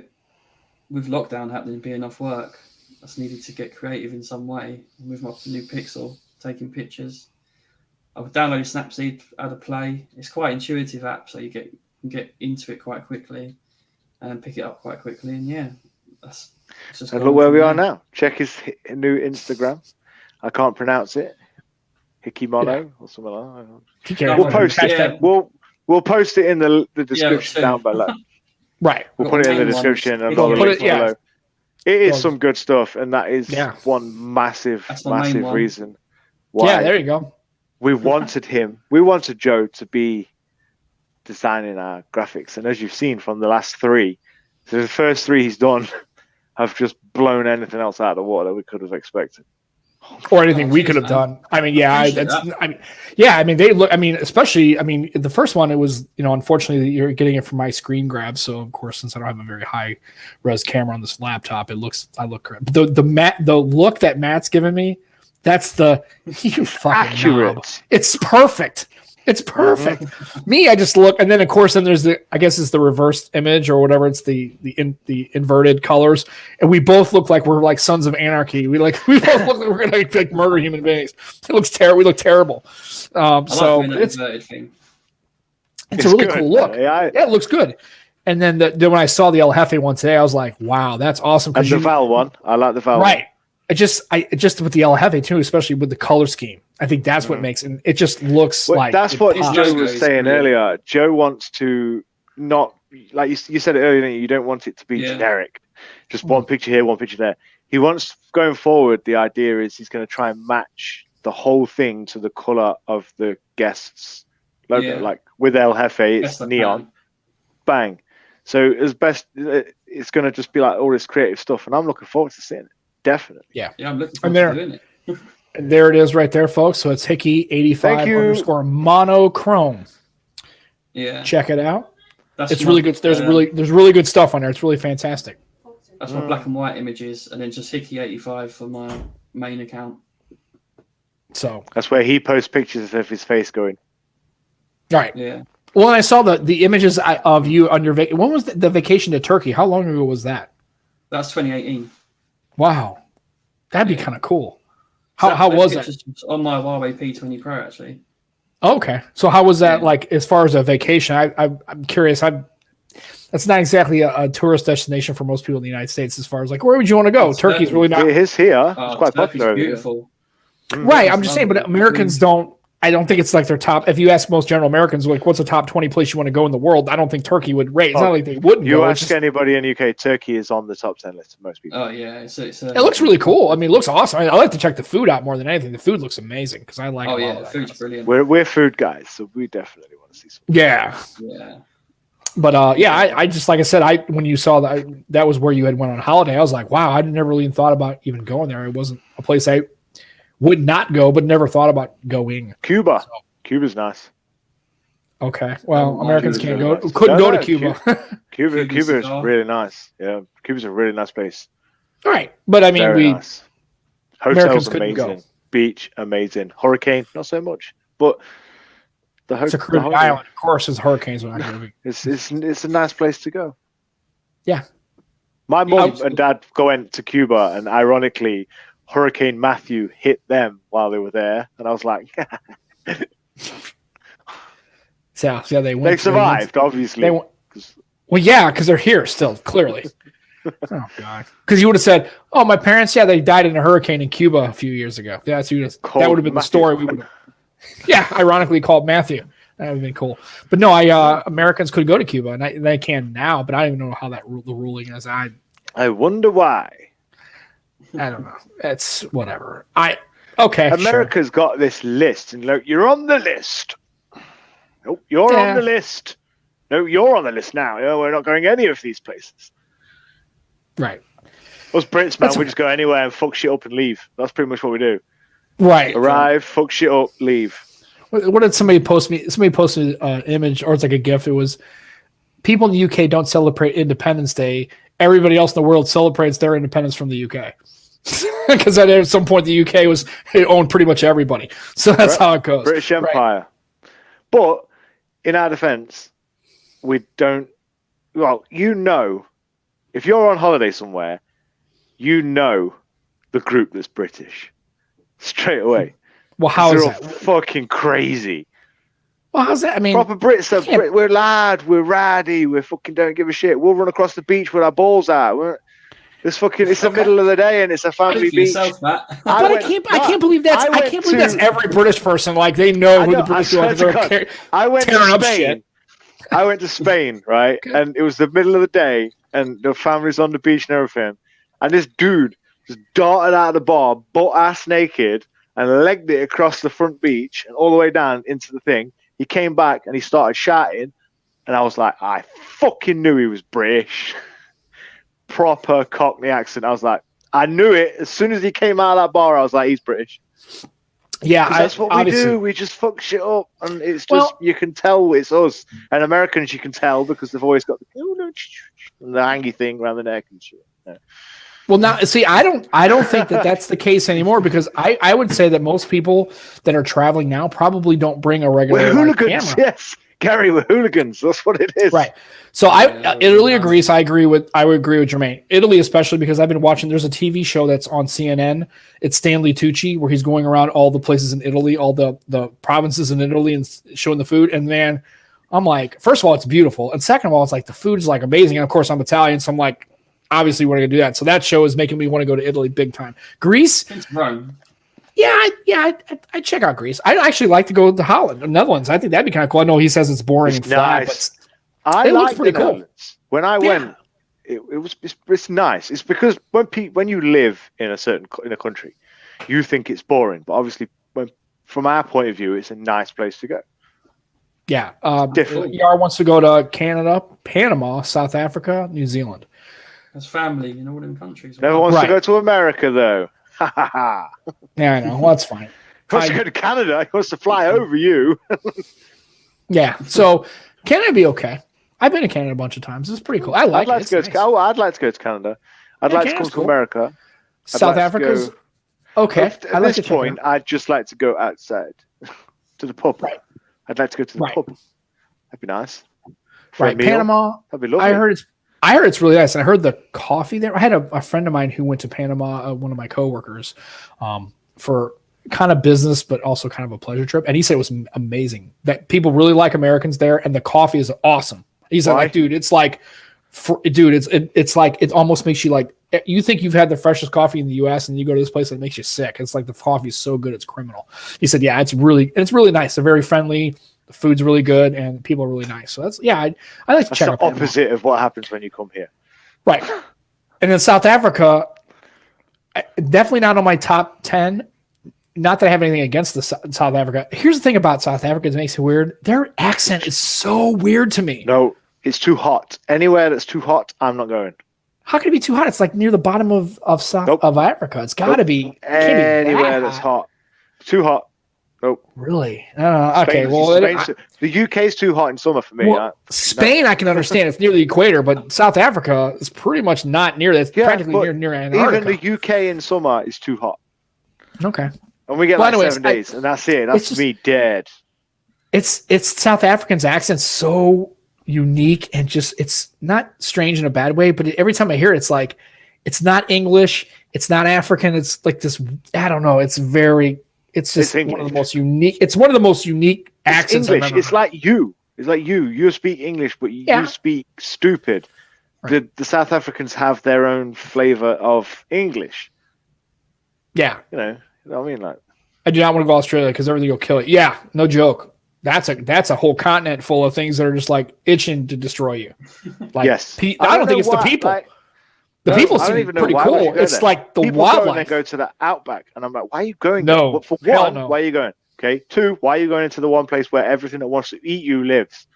with lockdown happening, being off work, I just needed to get creative in some way. With my new Pixel, taking pictures. I would download Snapseed, add a play. It's quite an intuitive app, so you can get into it quite quickly and pick it up quite quickly. And yeah, that's just. And look where we are now. Check his new Instagram. I can't pronounce it. Hickey Mono or something like that. We'll post it. Yeah. We'll post it in the description down below. Right. We'll put it in the description and all the links below. It is some good stuff, and that is one massive reason why. Yeah, there you go. We wanted him. We wanted Joe to be designing our graphics, and as you've seen from the last three, so the first three he's done have just blown anything else out of the water we could have expected. Or anything we could have done. I mean, they look. I mean, especially. I mean, the first one, it was unfortunately you're getting it from my screen grab. So of course, since I don't have a very high res camera on this laptop, I look correct. But the look that Matt's given me, that's you fucking accurate. Knob. It's perfect. It's perfect. Me, I just look, and then of course, then there's I guess it's the reverse image or whatever. It's the inverted colors, and we both look like we're like Sons of Anarchy. We both look like we're gonna like murder human beings. It looks terrible. We look terrible. So it's a really cool look. Yeah, it looks good. And then when I saw the El Jefe one today, I was like, wow, that's awesome. And the Val one, I like the Val one. Right. I just with the El Jefe too, especially with the color scheme. I think that's what makes it. It just looks like that's what Joe was saying earlier. Joe wants to not like you said it earlier. You don't want it to be generic, just one picture here, one picture there. He wants going forward. The idea is he's going to try and match the whole thing to the color of the guest's logo. Like with El Jefe, it's neon, bang. So as best, it's going to just be like all this creative stuff, and I'm looking forward to seeing it. Definitely. Yeah, I'm looking forward to doing it. And there it is right there, folks. So it's Hickey85 monochrome. Yeah. Check it out. It's really good. There's really good stuff on there. It's really fantastic. That's my black and white images, and then just Hickey85 for my main account. So that's where he posts pictures of his face going. All right. Yeah. Well, I saw the images of you on your vacation. When was the vacation to Turkey? How long ago was that? That's 2018. Wow. That'd be kind of cool. How was it? On my Huawei P20 Pro, actually. Okay. So how was that like as far as a vacation? I'm curious. That's not exactly a tourist destination for most people in the United States as far as like, where would you want to go? Turkey's really not. It is here. It's quite popular. Beautiful. Right. I'm just saying, but Americans don't. I don't think it's like their top. If you ask most general Americans, like, what's the top 20 place you want to go in the world? I don't think Turkey would rate. It's not like they wouldn't. You ask anybody in UK, Turkey is on the top 10 list of most people. Oh yeah, it looks really cool. I mean, it looks awesome. I like to check the food out more than anything. The food looks amazing because I like. Oh yeah, the food's brilliant. We're food guys, so we definitely want to see some. Yeah. But I just, like I said, when you saw that was where you had went on holiday, I was like, wow, I never really thought about even going there. It wasn't a place I would not go, but never thought about going. Cuba. So. Cuba's nice. Okay. Well, Americans can't go. Couldn't go to Cuba. Cuba is really nice. Yeah, Cuba's a really nice place. All right, but I mean, nice. Hotels amazing, beach amazing, hurricane not so much, but it's a Caribbean island. Of course, it's hurricanes. It's a nice place to go. Yeah. My mum and dad went to Cuba, and ironically, Hurricane Matthew hit them while they were there, and I was like. So they went. They survived, obviously. Well, yeah, because they're here still, clearly. Oh God! Because you would have said, "Oh, my parents, they died in a hurricane in Cuba a few years ago." Yeah, that would have been the story. We would. Yeah, ironically called Matthew. That would have been cool. But no, Americans could go to Cuba, and they can now. But I don't even know how the ruling is. I wonder why. I don't know. It's whatever. Okay. America's got this list, and look, you're on the list. Nope, you're on the list. No, you're on the list now. We're not going any of these places. Right. Us Brits, man, we just go anywhere and fuck shit up and leave. That's pretty much what we do. Right. Arrive, fuck shit up, leave. What did somebody post me? Somebody posted an image, or it's like a GIF. It was people in the UK don't celebrate Independence Day. Everybody else in the world celebrates their independence from the UK. Because at some point the UK it owned pretty much everybody. So that's how it goes. British Empire. Right. But in our defense, we don't. Well, if you're on holiday somewhere, the group that's British straight away. Well, how is that? Fucking crazy. Well, how's that? I mean, proper Brits. We're we're ratty, we fucking don't give a shit. We'll run across the beach with our balls out. It's the middle of the day and it's a family beach. Yourself, Matt. I can't believe that's. I can't believe that's every British person. Like they know who the British are. I went to Spain. I went to Spain, right? Okay. And it was the middle of the day, and the family's on the beach and everything. And this dude just darted out of the bar, butt ass naked, and legged it across the front beach and all the way down into the thing. He came back and he started shouting, and I was like, I fucking knew he was British. Proper Cockney accent. I was like, I knew it as soon as he came out of that bar. I was like, he's British. Yeah, that's what we do. We just fuck shit up, and it's just you can tell it's us. And Americans, you can tell because they've always got the hangy thing around the neck and shit. Yeah. Well, now see, I don't think that's the case anymore because I would say that most people that are traveling now probably don't bring a regular hooligans. Camera. Yes, Gary, we're hooligans. That's what it is. Right. So Italy agrees. I would agree with Jermaine. Italy, especially because I've been watching. There's a TV show that's on CNN. It's Stanley Tucci, where he's going around all the places in Italy, all the provinces in Italy, and showing the food. And man, I'm like, first of all, it's beautiful, and second of all, it's like the food is like amazing. And of course, I'm Italian, so I'm like, obviously, we're gonna do that. So that show is making me want to go to Italy big time. Greece. It's Rome. Yeah, I check out Greece. I'd actually like to go to Holland, Netherlands. I think that'd be kind of cool. I know he says it's boring and flat, but it looks pretty cool. When I went, it's nice. It's because when you live in a country, you think it's boring, but obviously, from our point of view, it's a nice place to go. Yeah, different. Yar wants to go to Canada, Panama, South Africa, New Zealand. That's family in all them countries. Never wants to go to America though. Yeah, I know. Well, that's fine. He wants to go to Canada. He wants to fly over you. Yeah. So Canada would be okay. I've been to Canada a bunch of times. It's pretty cool. I'd like to go to Canada. I'd like to come to America. South Africa's okay. At this point, I'd just like to go outside to the pub. Right. I'd like to go to the pub. That'd be nice. Right. Panama. That'd be lovely. I heard it's really nice. And I heard the coffee there. I had a friend of mine who went to Panama, one of my coworkers, for kind of business, but also kind of a pleasure trip. And he said it was amazing. That people really like Americans there, and the coffee is awesome. He's like, dude, it's like, it's like it almost makes you like you think you've had the freshest coffee in the U.S. and you go to this place that makes you sick. It's like the coffee is so good, it's criminal. He said, yeah, it's really nice. They're very friendly. The food's really good, and people are really nice. So that's I like to check out Panama. Opposite of what happens when you come here, right? And then South Africa, definitely not on my top 10. Not that I have anything against the South Africa. Here's the thing about South Africa that makes it weird. Their accent is so weird to me. No, it's too hot. Anywhere that's too hot, I'm not going. How can it be too hot? It's like near the bottom of Africa. It's got to be anywhere that's hot. Too hot. Nope. Really? Okay. Well, the UK is too hot in summer for me. Well, Spain, I can understand. It's near the equator, but South Africa is pretty much not near that. It's practically near Antarctica. Even the UK in summer is too hot. Okay. And we get 7 days, and that's it. That's just, me dead. It's South Africans' accent's so unique and just it's not strange in a bad way, but every time I hear it, it's like it's not English, it's not African, it's like this. I don't know. It's just one of the most unique. It's one of the most unique accents. English. It's like you. It's like you. You speak English, but you speak stupid. Right. The South Africans have their own flavor of English. Yeah. You know what I mean? Like, I do not want to go to Australia because everything will kill it. Yeah, no joke. That's a whole continent full of things that are just like itching to destroy you. Like, yes. I don't think it's the people. The people seem pretty cool. It's like the wildlife. They go to the outback, and I'm like, why are you going there? No. For one, why are you going? Okay. 2, why are you going into the one place where everything that wants to eat you lives?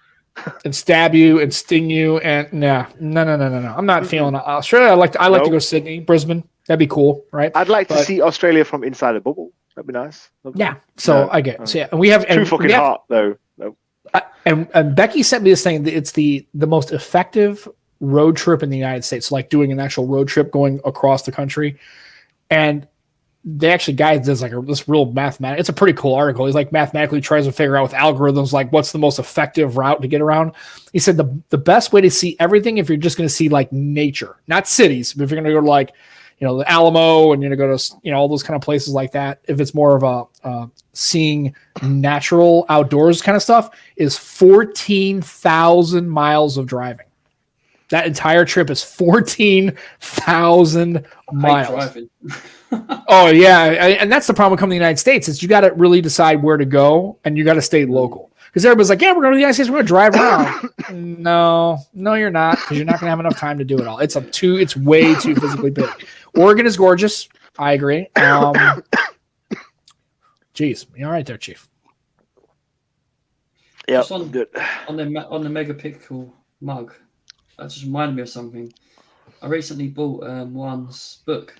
And stab you and sting you and no. I'm not feeling Australia. I like to go to Sydney, Brisbane. That'd be cool, right? I'd like to see Australia from inside a bubble. That'd be nice. Yeah. So I get. So yeah, and we have too fucking hot though. Nope. And Becky sent me this thing. It's the most effective road trip in the United States. So like doing an actual road trip going across the country, and they actually guy does like this real mathematics. It's a pretty cool article. He's like mathematically tries to figure out with algorithms like what's the most effective route to get around. He said the best way to see everything if you're just going to see like nature, not cities, but if you're going to go to like the Alamo and you're going to go to all those kind of places like that. If it's more of a seeing natural outdoors kind of stuff, is 14,000 miles of driving. That entire trip is 14,000 miles. Oh yeah, and that's the problem with coming to the United States is you got to really decide where to go and you got to stay local because everybody's like, yeah, we're going to the United States, we're going to drive around. No, you're not because you're not going to have enough time to do it all. It's way too physically big. Oregon is gorgeous. I agree. Geez, you all right there, Chief? Yeah, good. On the megapixel mug, that just reminded me of something. I recently bought Juan's book.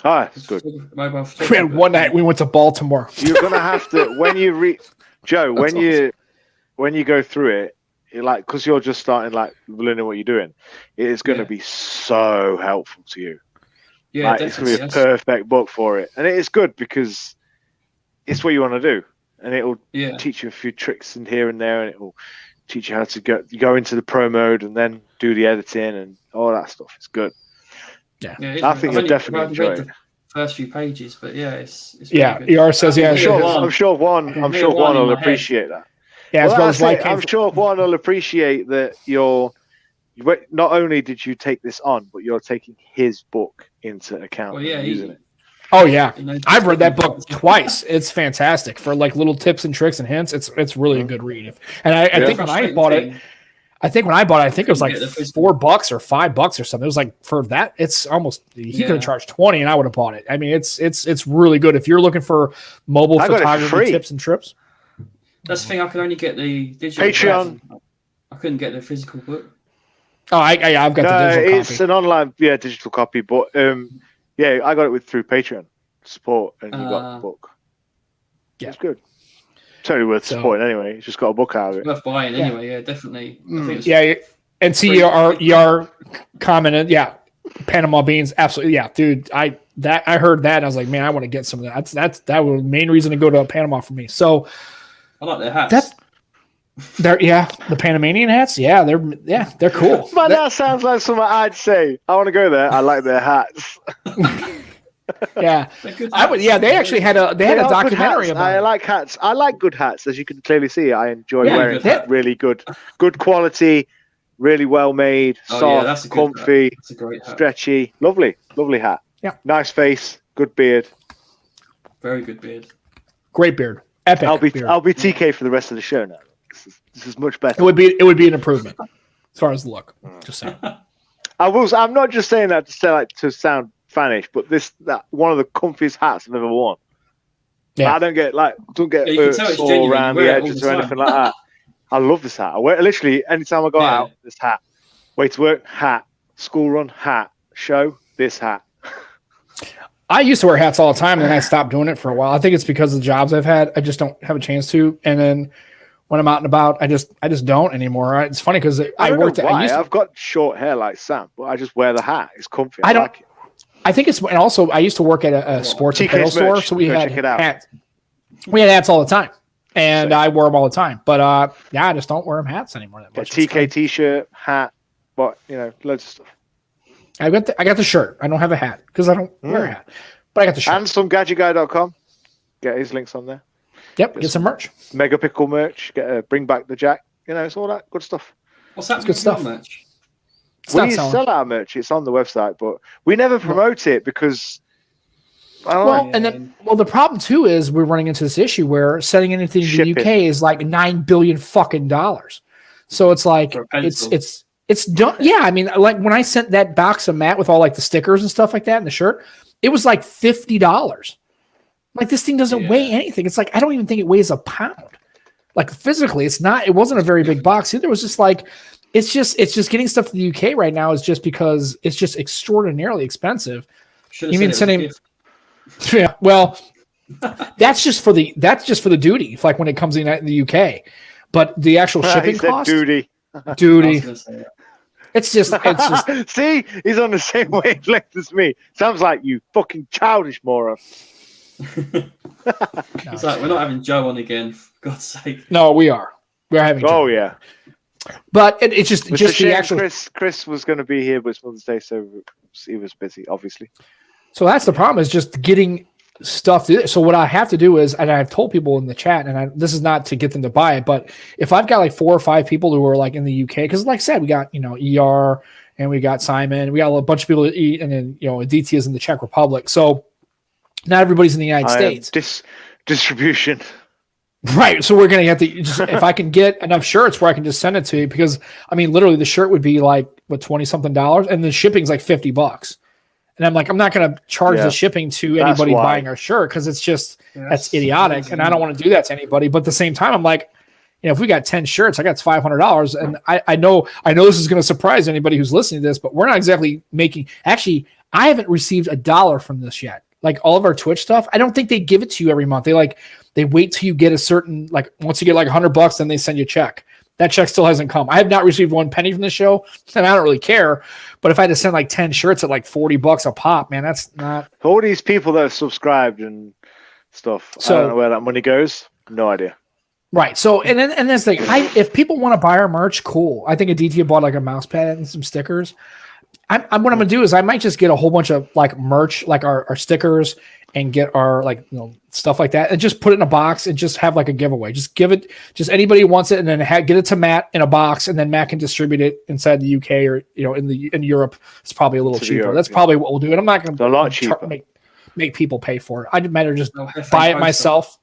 Ah, it's good. Mobile we had one night. We went to Baltimore. You're gonna have to when you read, Joe. When you go through it, like because you're just starting like learning what you're doing, it is going to be so helpful to you. Yeah, like, it's going to be a perfect book for it, and it is good because it's what you want to do, and it will teach you a few tricks in here and there, and it will teach you how to go into the pro mode and then do the editing and all that stuff. It's good. Yeah, I think you'll definitely enjoy it. First few pages, but it's ER says I'm sure Juan will appreciate that. Yeah, I'm sure Juan will appreciate that not only did you take this on, but you're taking his book into account and using it. Oh yeah, I've read that book twice. It's fantastic for like little tips and tricks and hints. It's really a good read. And I think when I bought it, I think it was like $4 or $5 or something. It was like for that, it's almost he could have charged $20 and I would have bought it. I mean, it's really good if you're looking for mobile photography tips and trips. That's the thing. I can only get the digital Patreon. Version. I couldn't get the physical book. Oh, I've got the digital copy. It's an online digital copy, but I got it through Patreon support, and you got the book. Yeah, it's good. Totally worth supporting anyway. You just got a book out of it. It's worth buying anyway. Yeah, definitely. And CR commented, Panama beans, absolutely. Yeah, dude, I heard that and I was like, man, I want to get some of that. That was the main reason to go to Panama for me. So I like their hats. The Panamanian hats. Yeah, they're cool. Man, that sounds like something I'd say. I want to go there. I like their hats. Yeah, I would. Yeah, they actually had a documentary about. I like hats. I like good hats, as you can clearly see. I enjoy wearing really good quality, really well made, soft, comfy, that's a great hat. Stretchy, lovely hat. Yeah, nice face, good beard, very good beard, great beard, epic. I'll be TK for the rest of the show now. This is much better. It would be an improvement as far as the look. Just saying. I'm not just saying that to sound fanish, but that one of the comfiest hats I've ever worn. Yeah. I don't get sore around the edges or anything like that. I love this hat. I wear it literally anytime I go out. This hat, way to work, hat, school run, hat, show, this hat. I used to wear hats all the time, and then I stopped doing it for a while. I think it's because of the jobs I've had. I just don't have a chance to. And then when I'm out and about, I just don't anymore. It's funny because I worked. I've got short hair like Sam, but I just wear the hat. It's comfy. I like it. I think it's, and also I used to work at a sports apparel store, so we had hats. We had hats all the time, and I wore them all the time. But I just don't wear them hats anymore that much. TK t-shirt, hat, but loads of stuff. I got the shirt. I don't have a hat because I don't wear a hat, but I got the shirt. And somegadgetguy.com. Get his links on there. Yep, get some merch. Mega Pickle merch. Bring back the Jack. It's all that good stuff. What's that? Good stuff. Merch? We sell our merch. It's on the website, but we never promote it because. The problem too is we're running into this issue where sending anything to the UK is like $9 billion fucking dollars. So it's like it's done. Yeah, I mean, like when I sent that box of Matt with all like the stickers and stuff like that and the shirt, it was like $50. Like this thing doesn't weigh anything. It's like I don't even think it weighs a pound. Like physically, it's not. It wasn't a very big box either. It was just like it's just getting stuff to the UK right now is just because it's just extraordinarily expensive. You mean sending? Yeah, well, that's just for the duty. Like when it comes in the UK, but the actual shipping cost. Duty. It's just. See, he's on the same wavelength as me. Sounds like you fucking childish moron. It's like we're not having Joe on again, for God's sake. No, we are. We're having. Oh yeah. But it's just the actual. Chris was going to be here, but it's Mother's Day, so he was busy, obviously. So that's the problem is just getting stuff to do. So what I have to do is, and I've told people in the chat, and this is not to get them to buy it, but if I've got like 4 or 5 people who are like in the UK, because like I said, we got ER and we got Simon, we got a bunch of people to eat, and then Aditya is in the Czech Republic. So not everybody's in the United States. Distribution. Right. So we're going to have to just, if I can get enough shirts where I can just send it to you, because I mean, literally the shirt would be like, what, $20-something, and the shipping's like $50. And I'm like, I'm not going to charge the shipping to anybody buying our shirt because it's just, that's idiotic. Crazy. And I don't want to do that to anybody. But at the same time, I'm like, if we got 10 shirts, I got $500. And I know this is going to surprise anybody who's listening to this, but we're not exactly making, actually, I haven't received $1 from this yet. Like all of our Twitch stuff, I don't think they give it to you every month. They wait till you get a certain, like once you get like $100, then they send you a check. That check still hasn't come. I have not received 1 penny from the show, and I don't really care. But if I had to send like 10 shirts at like $40 a pop, man, that's not. For all these people that are subscribed and stuff, so, I don't know where that money goes. No idea. Right. So, and that's the thing. If people want to buy our merch, cool. I think Aditya bought like a mouse pad and some stickers. What I'm going to do is I might just get a whole bunch of like merch, like our stickers, and get our stuff like that, and just put it in a box and just have like a giveaway. Just give it, just anybody who wants it, and then get it to Matt in a box, and then Matt can distribute it inside the UK or in Europe. It's probably a little cheaper. Europe, that's probably what we'll do. And I'm not going to a lot cheaper. Make people pay for it. I'd better just buy it myself.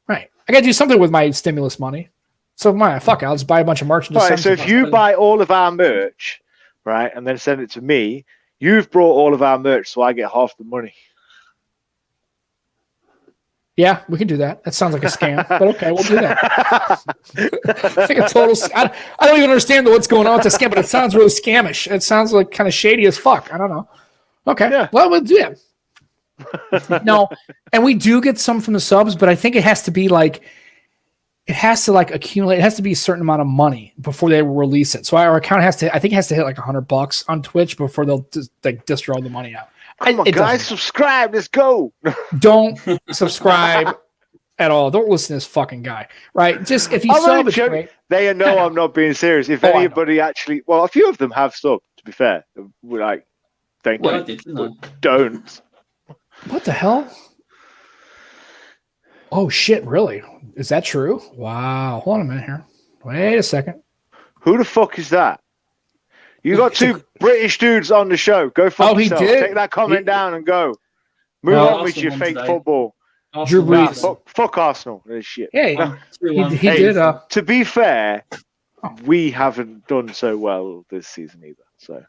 Right. I got to do something with my stimulus money. So fuck it, I'll just buy a bunch of merch. And just so if you buy all of our merch, right, and then send it to me, you've brought all of our merch, so I get half the money. Yeah, we can do that. That sounds like a scam, but okay, we'll do that. It's like a total. I don't even understand what's going on with the scam, but it sounds really scamish. It sounds like kind of shady as fuck. I don't know. Okay, well, we'll do that. No, and we do get some from the subs, but I think it has to be like, it has to like accumulate. It has to be a certain amount of money before they release it. So our account has to, I think, it has to hit like $100 on Twitch before they'll just like distro all the money out. Come on, guys, subscribe. Let's go. Don't subscribe at all. Don't listen to this fucking guy. Right? Just if you sub, it's great. They know I'm not being serious. If anybody actually, well, a few of them have subbed. To be fair, we're like, thank you. Don't. What the hell? Oh shit! Really? Is that true? Wow. Hold on a minute here. Wait a second. Who the fuck is that? You got two British dudes on the show. Go fuck yourself. Did? Take that comment down and go. Move on with your fake football. Drew Brees. Fuck Arsenal. Shit. Yeah, he did. To be fair, we haven't done so well this season either. So,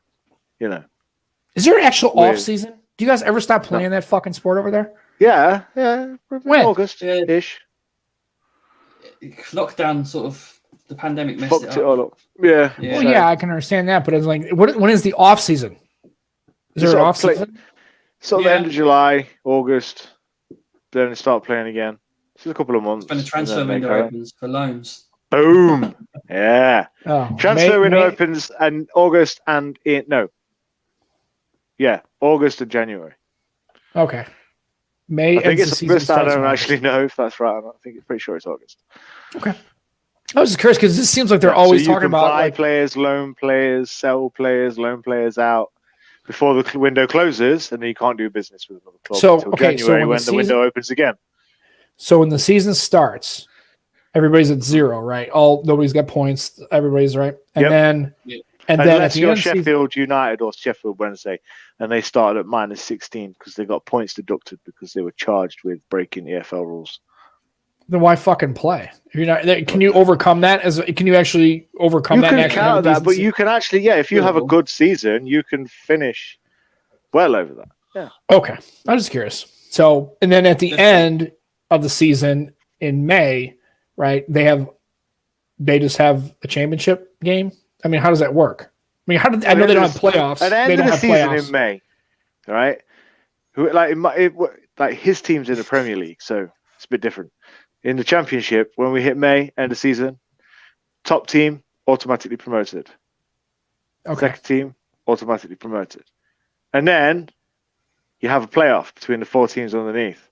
Is there an actual off season? Do you guys ever stop playing that fucking sport over there? Yeah. When? August-ish. Lockdown sort of. The pandemic messed Fucked it all up. Yeah. Well, yeah, I can understand that, but it's like, when is the off season? Is there an off season? Sort of the end of July, August, then start playing again. It's just a couple of months. When the transfer window opens for loans. Boom. Yeah. Transfer window opens in August and August and January. Okay. I think it's August. I don't actually know if that's right or not. I think it's pretty sure it's August. Okay. I was just curious because this seems like they're always talking about buy players, loan players, sell players, loan players out before the window closes, and then you can't do business with another club until January when the window opens again. So when the season starts, everybody's at 0, right? Nobody's got points. Everybody's right, and then unless you're Sheffield United or Sheffield Wednesday, and they started at -16 because they got points deducted because they were charged with breaking EFL rules. Then why fucking play? You're not. Can you overcome that? Can you actually overcome that? You can counter that, but you can actually, if you have a good season, you can finish well over that. Yeah. Okay, I'm just curious. So, and then at the end of the season in May, right? They just have a championship game. I mean, how does that work? I mean, I know they don't have playoffs. At the end of the season in May, right? Like his team's in the Premier League, so it's a bit different. In the Championship, when we hit May, end of season, top team automatically promoted. Okay. Second team automatically promoted. And then you have a playoff between the 4 teams underneath.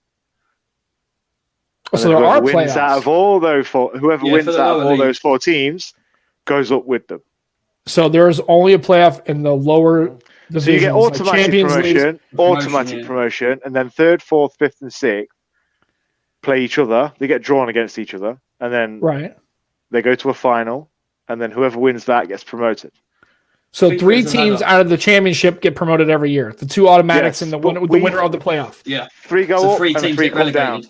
So there are wins playoffs. Out of all those whoever wins out of all those 4 teams goes up with them. So there's only a playoff in the lower divisions. So you get automatic promotion, promotion, and then 3rd, 4th, 5th, and 6th play each other. They get drawn against each other, and then they go to a final, and then whoever wins that gets promoted. So 3 teams out of the championship get promoted every year. The 2 automatics and the winner of the playoff. Yeah, 3 go up and 3 come down.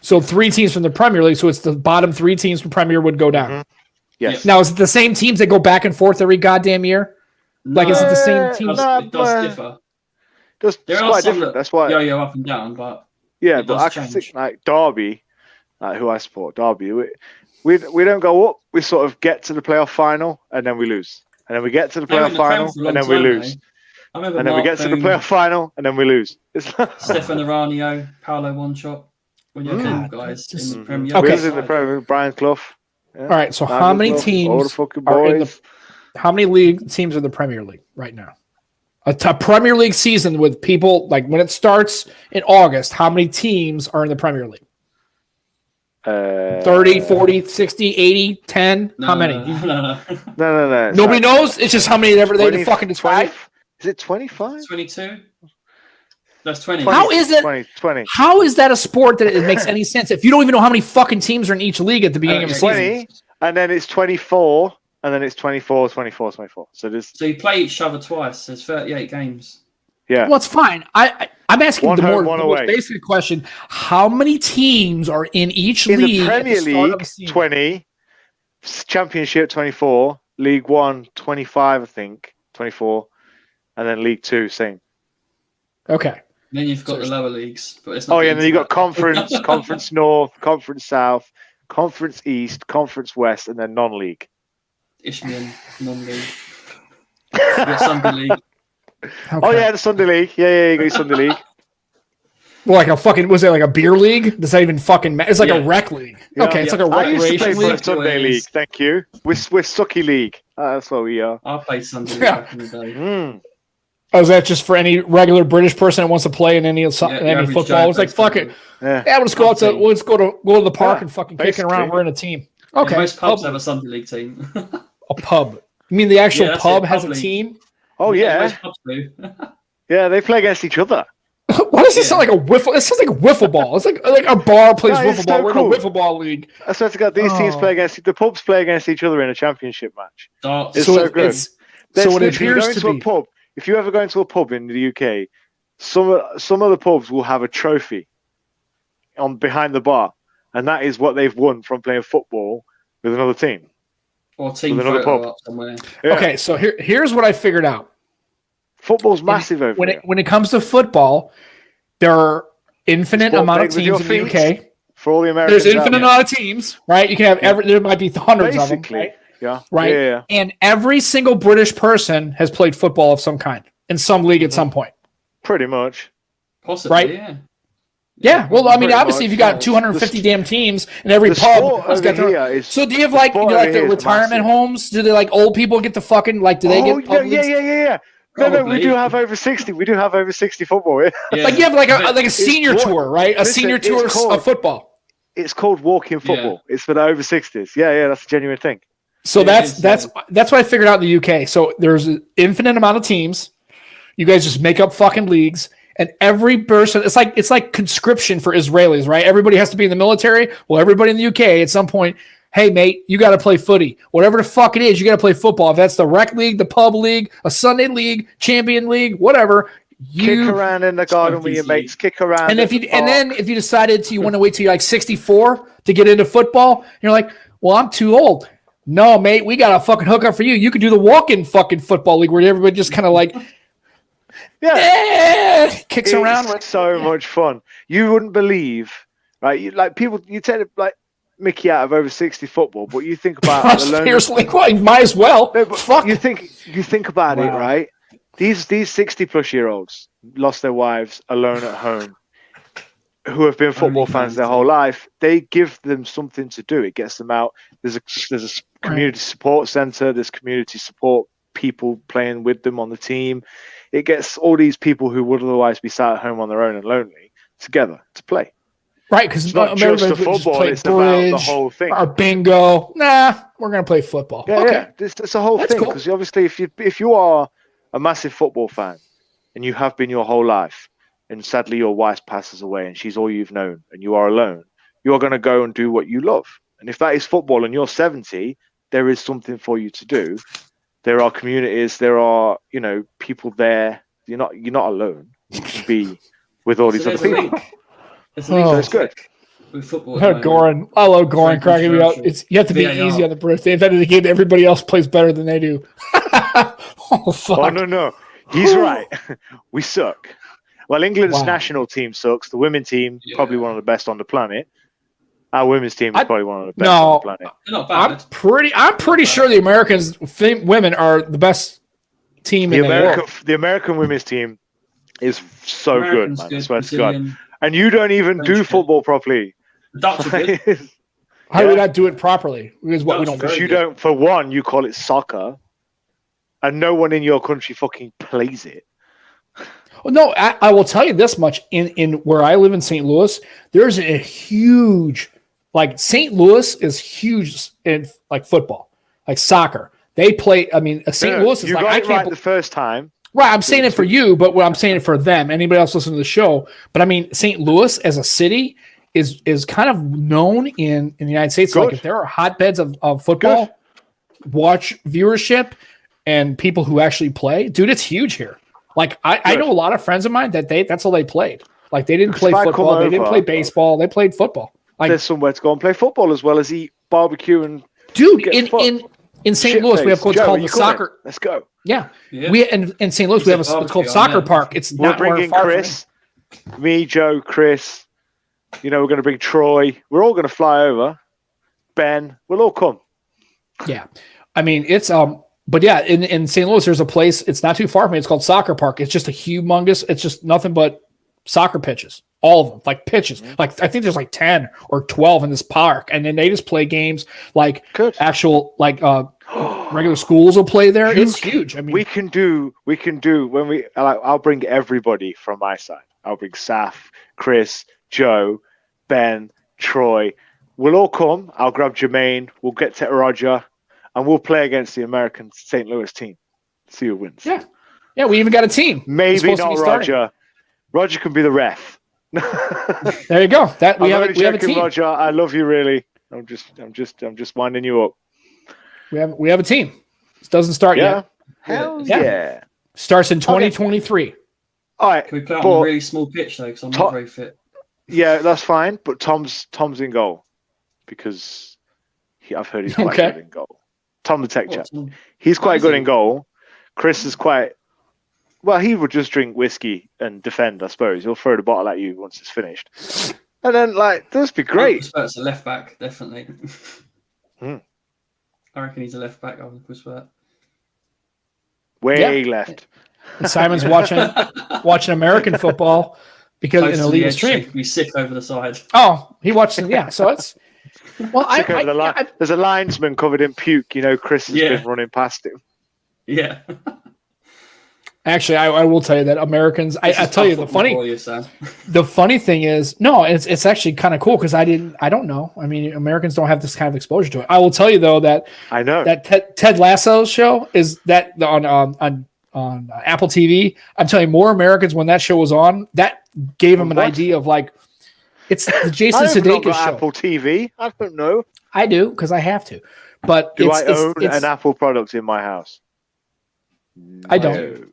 So 3 teams from the Premier League. So it's the bottom 3 teams from Premier would go down. Mm-hmm. Yes. Now is it the same teams that go back and forth every goddamn year? Like is it the same teams? It does differ. It's quite different. That's why. Yo up and down, but but I can think like Derby, who I support, Derby. We don't go up. We sort of get to the playoff final and then we lose, and then we get to the playoff final and then we lose, and then we get to the playoff final and then we lose. Stefan Aranio, Paolo Wanchop, when you're cool guys in the Premier. Okay, in the Premier. Brian Clough. Yeah. All right. So how many teams are in the? How many league teams are in the Premier League right now? A Premier League season with people like when it starts in August. How many teams are in the Premier League? 30, 40, 60, 80, 10? How many? No. Nobody knows? It's just how many ever they fucking decide. Is it 25? 22? That's 20. How is it? 20. How is that a sport that it makes any sense if you don't even know how many fucking teams are in each league at the beginning of the season? And then it's 24, and then it's 24, 24, 24. So you play each other twice. There's 38 games. Yeah. Well, it's fine. I'm asking the more basic question. How many teams are in each league? In the Premier League, 20. Championship, 24. League 1, 25, I think. 24. And then League 2, same. Okay. Then you've got the lower leagues. But it's not and then you've got Conference, Conference North, Conference South, Conference East, Conference West, and then non-league. Isthmian, non-league. You've got Sunday League. Okay. The Sunday League. Yeah, you got Sunday League. Well, like a fucking, was it like a beer league? Does that even fucking matter? It's like a rec league. Yeah, okay, it's like a recreation league. Sunday League, thank you. We're Sucky League. That's what we are. I played Sunday League back in the day. Oh, is that just for any regular British person that wants to play in any football? It's like, fuck it. Yeah, we'll just go to the park and fucking kicking around. We're in a team. Okay. Most pubs have a Sunday League team. A pub. You mean the actual pub has a team? Oh, yeah. Most pubs do. Yeah, they play against each other. Why does this sound like a wiffle? It sounds like wiffle ball. It's like a bar plays wiffle ball. We're in a wiffle ball league. I swear to God, these teams play against the pubs play against each other in a championship match. Darts. It's so good. So it appears to be. A pub, if you ever go into a pub in the UK, some of the pubs will have a trophy on behind the bar, and that is what they've won from playing football with another team. Or team photo up somewhere. Yeah. Okay, so here's what I figured out. Football's massive over here. When it comes to football, there are infinite amount of teams in the UK. For all the Americans, there's infinite amount of teams, right? You can have there might be hundreds of them, right? Yeah. Right. Yeah. And every single British person has played football of some kind in some league at some point. Pretty much. Possibly, right? Yeah. Yeah, well, I mean, obviously, if you got 250 damn teams and every pub has got their... So do you have like the retirement homes? Do they like old people get the fucking like? Do they get? Yeah. No, we do have over 60. We do have over 60 football. Yeah. Like you have like a senior tour, right? A senior tour of football. It's called walking football. Yeah. It's for the over 60s. Yeah, that's a genuine thing. So that's what I figured out in the UK. So there's an infinite amount of teams. You guys just make up fucking leagues. And every person, it's like conscription for Israelis, right? Everybody has to be in the military. Well, everybody in the UK at some point, hey, mate, you got to play footy. Whatever the fuck it is, you got to play football. If that's the rec league, the pub league, a Sunday league, champion league, whatever. Kick around in the garden with your mates. Kick around. And if you decided you want to wait till you're like 64 to get into football, you're like, well, I'm too old. No, mate, we got a fucking hookup for you. You could do the walk-in fucking football league where everybody just kind of like... kicks around. It's so much fun. You wouldn't believe, right? You take like Mickey out of over 60 football, but you think about seriously, might as well. No, fuck. You think about it, right? These 60-plus-year-olds lost their wives alone at home, who have been football fans their whole life. They give them something to do. It gets them out. There's a community support center. There's community support people playing with them on the team. It gets all these people who would otherwise be sat at home on their own and lonely together to play. Right, because it's not just the football, it's about the whole thing. Or bingo. Nah, we're going to play football. Yeah, okay. It's a whole thing. Because obviously, if you are a massive football fan and you have been your whole life, and sadly your wife passes away and she's all you've known and you are alone, you are going to go and do what you love. And if that is football and you're 70, there is something for you to do. There are communities, there are, people there. You're not alone. You can be with all these other people. It's good. With football. Goran. I love Goran cracking me up. You have to be easy on the Brits. They've had to get everybody else plays better than they do. Oh, fuck. Oh, no. He's right. We suck. Well, England's national team sucks. The women's team, probably one of the best on the planet. Our women's team is probably one of the best on the planet. Not bad. I'm pretty sure the Americans women are the best team in the world. The American women's team is so good, man. I swear to God. And you don't even do football properly. Dutch are good. How do we not do it properly? Because you don't. For one, you call it soccer, and no one in your country fucking plays it. Well, no, I will tell you this much. In where I live in St. Louis, there's a huge... Like St. Louis is huge in like football, like soccer. They play. I mean, St. Louis is like I can't. The first time, right? I'm saying it for you, but I'm saying it for them. Anybody else listening to the show? But I mean, St. Louis as a city is kind of known in the United States. Like if there are hotbeds of football, watch viewership, and people who actually play, dude, it's huge here. Like I know a lot of friends of mine that's all they played. Like they didn't play football, they didn't play baseball, they played football. Like, there's somewhere to go and play football as well as eat barbecue and dude in St. Louis we have what's called the soccer. Let's go. Yeah. We in St. Louis we have what's called soccer park. It's we're bringing Chris, me, Joe, Chris. We're going to bring Troy. We're all going to fly over. Ben, we'll all come. Yeah, I mean it's but yeah, in St. Louis there's a place. It's not too far from me. It's called Soccer Park. It's just a humongous. It's just nothing but soccer pitches. All of them, like pitches. Like I think there's like 10 or 12 in this park, and then they just play games like actual like regular schools will play there. It's huge. I mean, we can do when we. I'll bring everybody from my side. I'll bring Saf, Chris, Joe, Ben, Troy. We'll all come. I'll grab Jermaine. We'll get to Roger, and we'll play against the American St. Louis team. See who wins. Yeah. We even got a team. Maybe not Roger. Roger can be the ref. There you go. We have a team. Roger, I love you really. I'm just winding you up. We have a team. This doesn't start yet. Hell Yeah. yeah. Starts in 2023. All right. Can we play on a really small pitch though? Because I'm not very fit. Yeah, that's fine. But Tom's in goal because I've heard he's quite good in goal. Tom the tech chap. He's quite good in goal. Chris is quite. Well, he would just drink whiskey and defend, I suppose. He'll throw the bottle at you once it's finished. And then, this be great. Spurt's a left back, definitely. I reckon he's a left back. Spurt. Way left. And Simon's watching American football because in a legal stream. He's sick over the side. Oh, he watches. Yeah, so it's. Well, there's a linesman covered in puke. Chris has been running past him. Yeah. Actually, I will tell you that Americans. I tell you the funny thing is it's actually kind of cool because I don't know. I mean, Americans don't have this kind of exposure to it. I will tell you though that I know that Ted Lasso's show is that on Apple TV. I'm telling you, more Americans when that show was on, that gave them an idea of it's the Jason Sudeikis show. Apple TV. I don't know. I do because I have to. But do I own an Apple product in my house? I don't.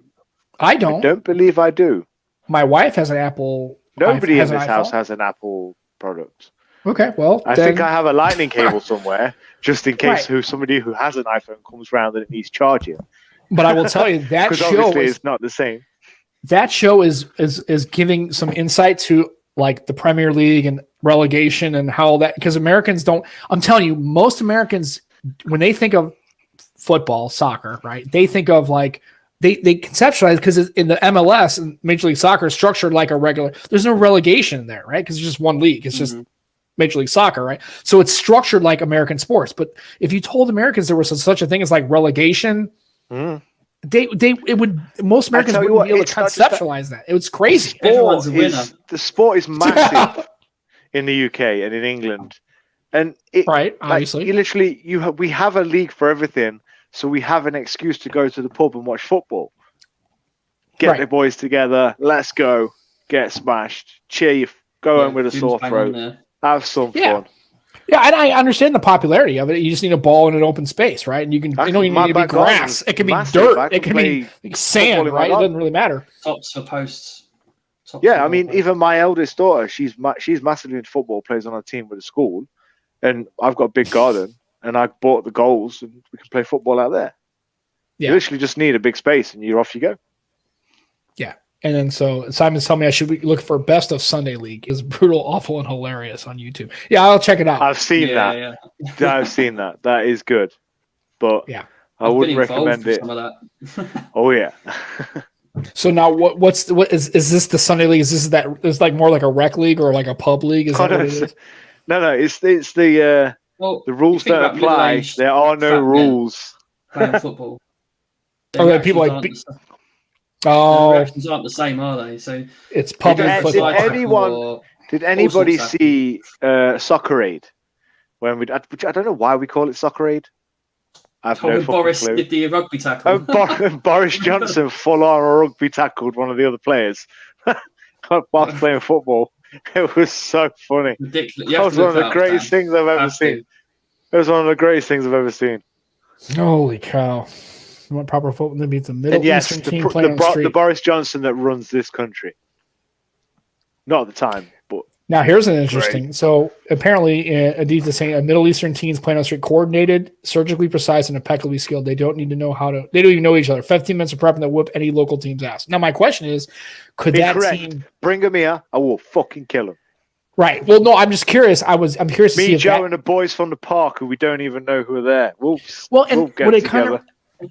I don't believe I do. My wife has an Apple. Nobody in this house has an Apple product. Okay, well, I think I have a lightning cable somewhere, just in case somebody who has an iPhone comes around and it needs charging. But I will tell you that show is not the same. That show is giving some insight to the Premier League and relegation and how that, because Americans don't. I'm telling you, most Americans when they think of football, soccer, right? They think of they conceptualize because in the MLS and Major League Soccer is structured like a regular. There's no relegation there, right? Because it's just one league. It's just Major League Soccer, right? So it's structured like American sports. But if you told Americans there was such a thing as relegation, most Americans wouldn't be able to conceptualize that. It was crazy. The sport is massive in the UK and in England, and obviously, we have a league for everything. So we have an excuse to go to the pub and watch football. Get the boys together. Let's go. Get smashed. Cheer. Go home with a sore throat. Have some fun. Yeah, and I understand the popularity of it. You just need a ball in an open space, right? And you can. You need to be grass. It can be dirt. It can be sand, right? It doesn't really matter. Tops for posts. I mean, even my eldest daughter, she's massively into football. Plays on a team with a school, and I've got a big garden. And I bought the goals, and we can play football out there. You literally just need a big space, and you're off you go. Yeah. And then so Simon's telling me I should look for Best of Sunday League. It's brutal, awful, and hilarious on YouTube. Yeah, I'll check it out. I've seen that. Yeah. I've seen that. That is good. But I wouldn't recommend it. Some of that. Oh yeah. So now what is this the Sunday League? Is this more like a rec league or like a pub league? Is that what it is? No, it's the the rules don't apply. There are no rules. Playing football. People the reactions aren't the same, are they? So it's public football. Did anybody see Soccer Aid? I don't know why we call it Soccer Aid. Boris clue. Did the rugby tackle. Boris Johnson full on rugby tackled one of the other players whilst playing football. It was so funny. Ridiculous. That was one of the greatest things I've ever seen. It was one of the greatest things I've ever seen. Holy cow. You want proper football? That means the Middle Eastern team playing on the street. The Boris Johnson that runs this country. Not at the time, but... Now, here's an interesting... So, apparently, Adidas is saying a Middle Eastern teams playing on the street, coordinated, surgically precise, and impeccably skilled. They don't need to know how to... They don't even know each other. 15 minutes of prep and they'll whoop any local team's ass. Now, my question is, could that team... Bring him here, I will fucking kill him. Right. Well, no, I'm just curious. I'm curious to see if Joe and the boys from the park who we don't even know who are there. We'll get together.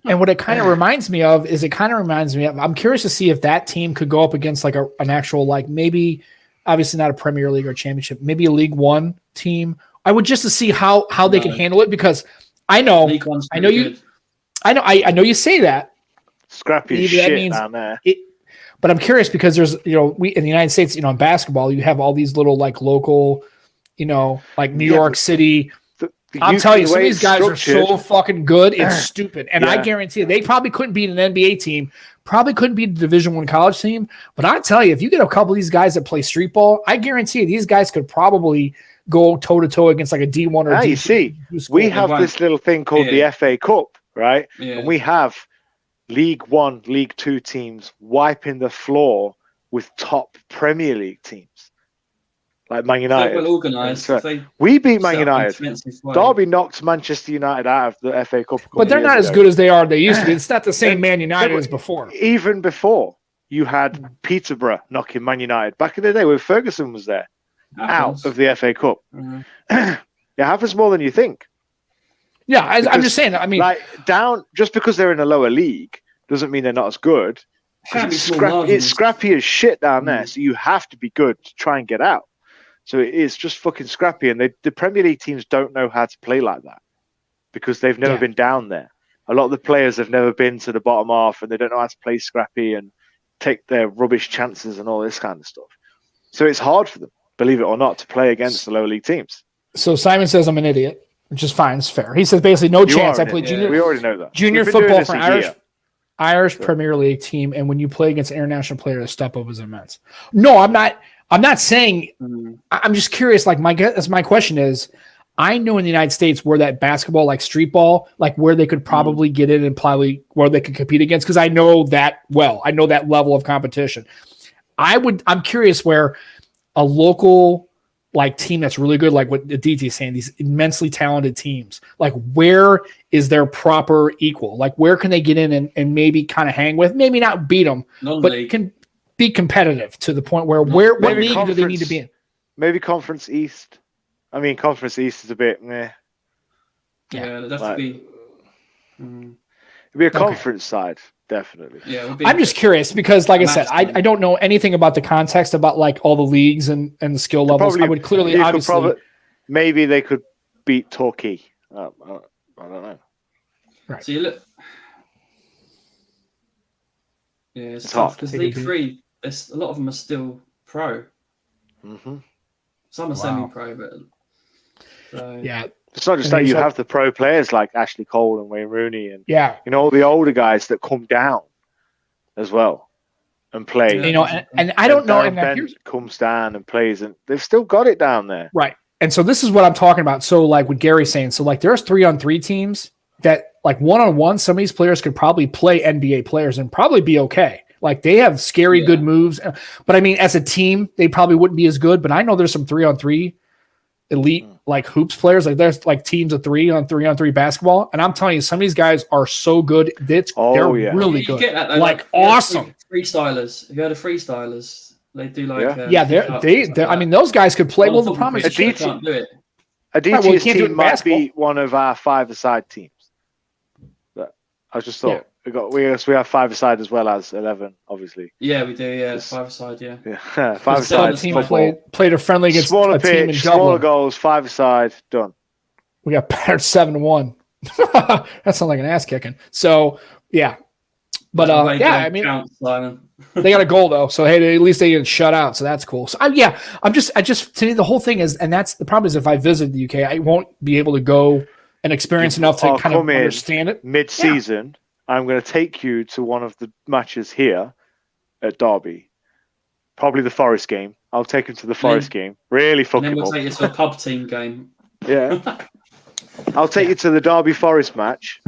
And what it kind of reminds me of is I'm curious to see if that team could go up against an actual, maybe, obviously not a Premier League or championship, maybe a League One team. I would just to see how they can handle it, because I know you say that. Scrappy shit down there. But I'm curious because there's, we in the United States, in basketball, you have all these little local, New York City. I'm telling you, some of these guys are so fucking good. It's stupid. And I guarantee you, they probably couldn't beat an NBA team, probably couldn't beat a Division I college team. But I tell you, if you get a couple of these guys that play street ball, I guarantee you these guys could probably go toe-to-toe against a D1 or D2. You see, we have this little thing called the FA Cup, right? Yeah. And we have League One, League Two teams wiping the floor with top Premier League teams like Man United. They're well organised. We beat Man United. Derby knocked Manchester United out of the FA Cup. But they're not as good as they used to be. It's not the same Man United as before. Even before, you had Peterborough knocking Man United back in the day when Ferguson was there, out of the FA Cup. It happens more than you think. Yeah, I'm just saying. I mean, like just because they're in a lower league doesn't mean they're not as good. It's scrappy as shit down there, so you have to be good to try and get out. So it's just fucking scrappy, and the Premier League teams don't know how to play like that because they've never been down there. A lot of the players have never been to the bottom half, and they don't know how to play scrappy and take their rubbish chances and all this kind of stuff. So it's hard for them, believe it or not, to play against the lower league teams. So Simon says I'm an idiot, which is fine. It's fair. He says basically no chance. I play junior. We already know that. Junior football for Irish Premier League team, and when you play against an international player, the step up is immense. No, I'm not saying. I'm just curious. Like my question is, I know in the United States where that basketball, like street ball, like where they could probably get in and probably where they could compete against, because I know that well. I know that level of competition. I'm curious where a local like team that's really good, like what DT is saying, these immensely talented teams, like where is their proper equal? Like where can they get in and maybe kind of hang with, maybe not beat them, but can be competitive to the point where what league do they need to be in? Maybe Conference East. I mean, Conference East is a bit meh. Yeah, that's to be. It'd be a conference side, definitely. Yeah, I'm just curious because, like I said, I don't know anything about the context about like all the leagues and the skill levels. I would clearly, obviously, maybe they could beat Torquay. I don't know. Right. So you look. Yeah, it's tough because League 3, a lot of them are still pro. Mm-hmm. Some are semi-pro, but yeah. It's not just that you have the pro players like Ashley Cole and Wayne Rooney and all the older guys that come down as well and play. And I don't know. And Ben comes down and plays, and they've still got it down there. Right. And so this is what I'm talking about. So like what Gary's saying, so like there's 3-on-3 teams that like 1-on-1, some of these players could probably play NBA players and probably be okay. Like they have scary good moves, but I mean, as a team, they probably wouldn't be as good. But I know there's some 3-on-3 elite like hoops players. Like there's like teams of 3-on-3 basketball, and I'm telling you, some of these guys are so good. They're really good. Get that, though, like awesome freestylers. If you heard of freestylers, they do like they. I mean, those guys could play. Well, the problem is Adidas can't do it. Adidas team might be one of our 5-a-side teams. But I just thought. We have 5-a-side as well as 11, obviously. Yeah, we do. Yeah, 5-a-side. Yeah. 5-a-side. Team played a friendly against smaller a team in pitch, Dublin. smaller goals, 5-a-side, done. We got battered 7-1. That sounds like an ass kicking. So yeah, but I mean, they got a goal though. So hey, at least they didn't shut out. So that's cool. So I just to me the whole thing is, and that's the problem is if I visit the UK, I won't be able to go and experience enough to kind of understand it mid-season. Yeah. I'm going to take you to one of the matches here at Derby. Probably the Forest game. I'll take him to the Forest game. Really fuck him up. And then we'll take you to a pub team game. Yeah. I'll take you to the Derby Forest match,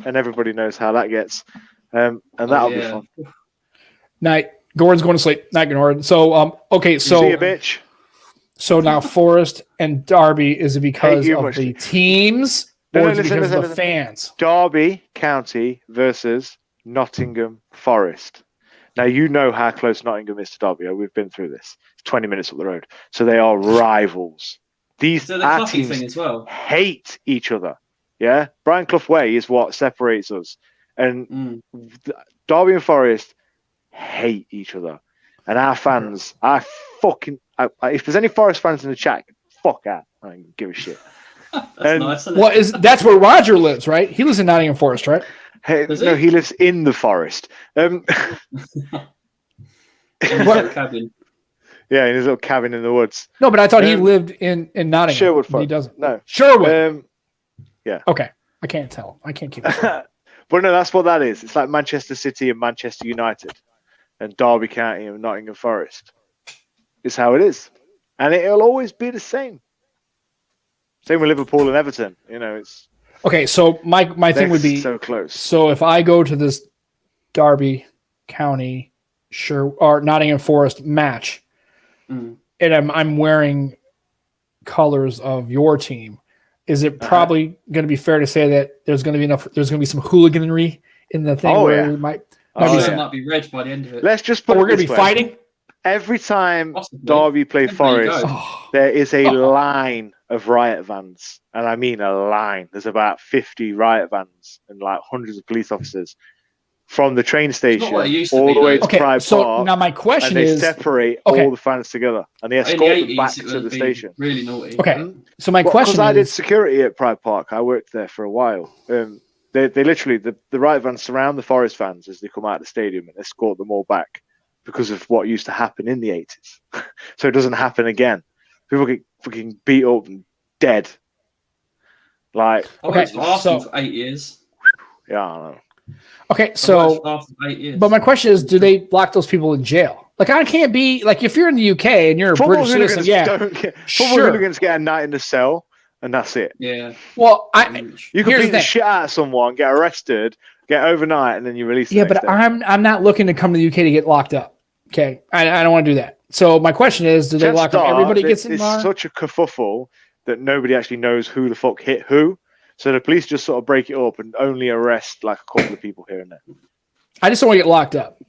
and everybody knows how that gets. And that'll be fun. Night. Gordon's going to sleep. Night, Gordon. So, okay. So, see you, bitch. So now Forest and Derby, is it because of the teams? Or is it because of the fans? Derby County versus Nottingham Forest. Now, you know how close Nottingham is to Derby. We've been through this. It's 20 minutes up the road. So they are rivals. These teams thing as well. Hate each other. Yeah? Brian Clough Way is what separates us. And Derby and Forest hate each other. And our fans, if there's any Forest fans in the chat, fuck out. I don't give a shit. That's nice. That's where Roger lives, right? He lives in Nottingham Forest, right? Hey, no, he lives in the forest. In his cabin. Yeah, in his little cabin in the woods. No, but I thought he lived in Nottingham. Sherwood Forest. He doesn't. No. Sherwood. Yeah. Okay. I can't tell. I can't keep it. But no, that's what that is. It's like Manchester City and Manchester United and Derby County and Nottingham Forest. It's how it is. And it'll always be the same. Same with Liverpool and Everton. It's okay. So my thing would be so close. So if I go to this Derby County or Nottingham Forest match, and I'm wearing colors of your team, is it probably going to be fair to say that there's going to be some hooliganry in the thing where it might be red by the end of it. Let's just put we're going to be fighting every time Derby play Forest. There is a line of riot vans, and I mean a line. There's about 50 riot vans and like hundreds of police officers from the train station all the way to Pride Park. Now my question is, they separate all the fans together and they escort them back to the station. Really naughty. Okay, so my question is, because I did security at Pride Park, I worked there for a while. They literally the riot vans surround the Forest fans as they come out of the stadium and escort them all back because of what used to happen in the 80s. So it doesn't happen again. People get fucking beat up and dead. Like, I worked for Arsenal for 8 years. Yeah, I know. Okay, so, but my question is, do they lock those people in jail? Like, I can't be, like, if you're in the UK and you're a British citizen, football hooligans get a night in the cell, and that's it. Yeah. Well, you can beat the shit out of someone, get arrested, get overnight, and then you release them. Yeah, but I'm not looking to come to the UK to get locked up. Okay, I don't want to do that. So my question is, do they lock up everybody gets in? It's such a kerfuffle that nobody actually knows who the fuck hit who. So the police just sort of break it up and only arrest like a couple of people here and there. I just don't want to get locked up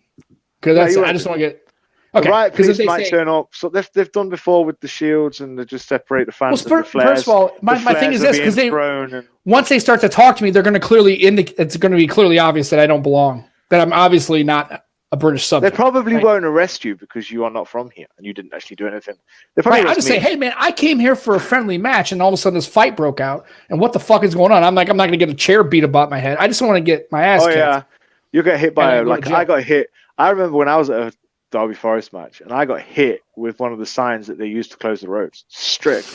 because I just don't want to get. Okay, right? Because they might turn up. So they've done before with the shields and they just separate the fans. Well, first of all, my thing is this, because once they start to talk to me, they're going to clearly indicate. It's going to be clearly obvious that I don't belong. That I'm obviously not a British subject. They probably won't arrest you because you are not from here and you didn't actually do anything. They probably I just say, hey man, I came here for a friendly match, and all of a sudden this fight broke out, and what the fuck is going on? I'm not going to get a chair beat about my head. I just want to get my ass kicked. Yeah, you get hit by I got hit. I remember when I was at a Derby Forest match, and I got hit with one of the signs that they used to close the roads. Straight.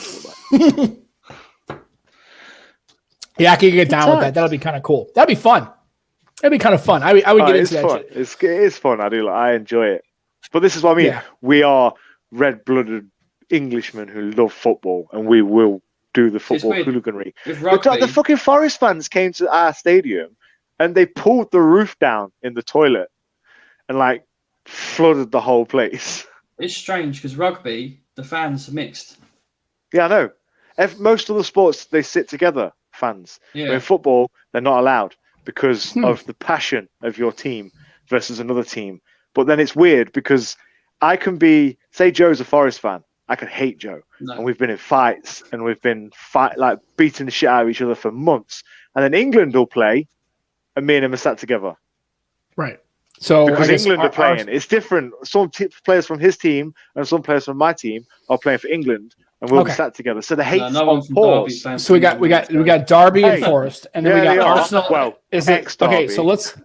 Yeah, I can get down with that. That'll be kind of cool. That'd be fun. That'd be kind of fun. I would get into that fun. shit. It is fun. I enjoy it. But this is what I mean. Yeah. We are red-blooded Englishmen who love football, and we will do the football hooliganry. The fucking Forest fans came to our stadium, and they pulled the roof down in the toilet, and like flooded the whole place. It's strange because rugby, the fans are mixed. Yeah, I know. Most of the sports they sit together, fans. Yeah. But in football, they're not allowed because of the passion of your team versus another team. But then it's weird because I can be, say Joe's a Forest fan, I can hate Joe. No. And we've been in fights and we've been beating the shit out of each other for months. And then England will play and me and him are sat together. Right. So because England are playing. It's different. Some players from his team and some players from my team are playing for England. And we'll be sat together. So the hate's on pause. So we got Derby and Forest, and then we got Arsenal. Well, okay? So let's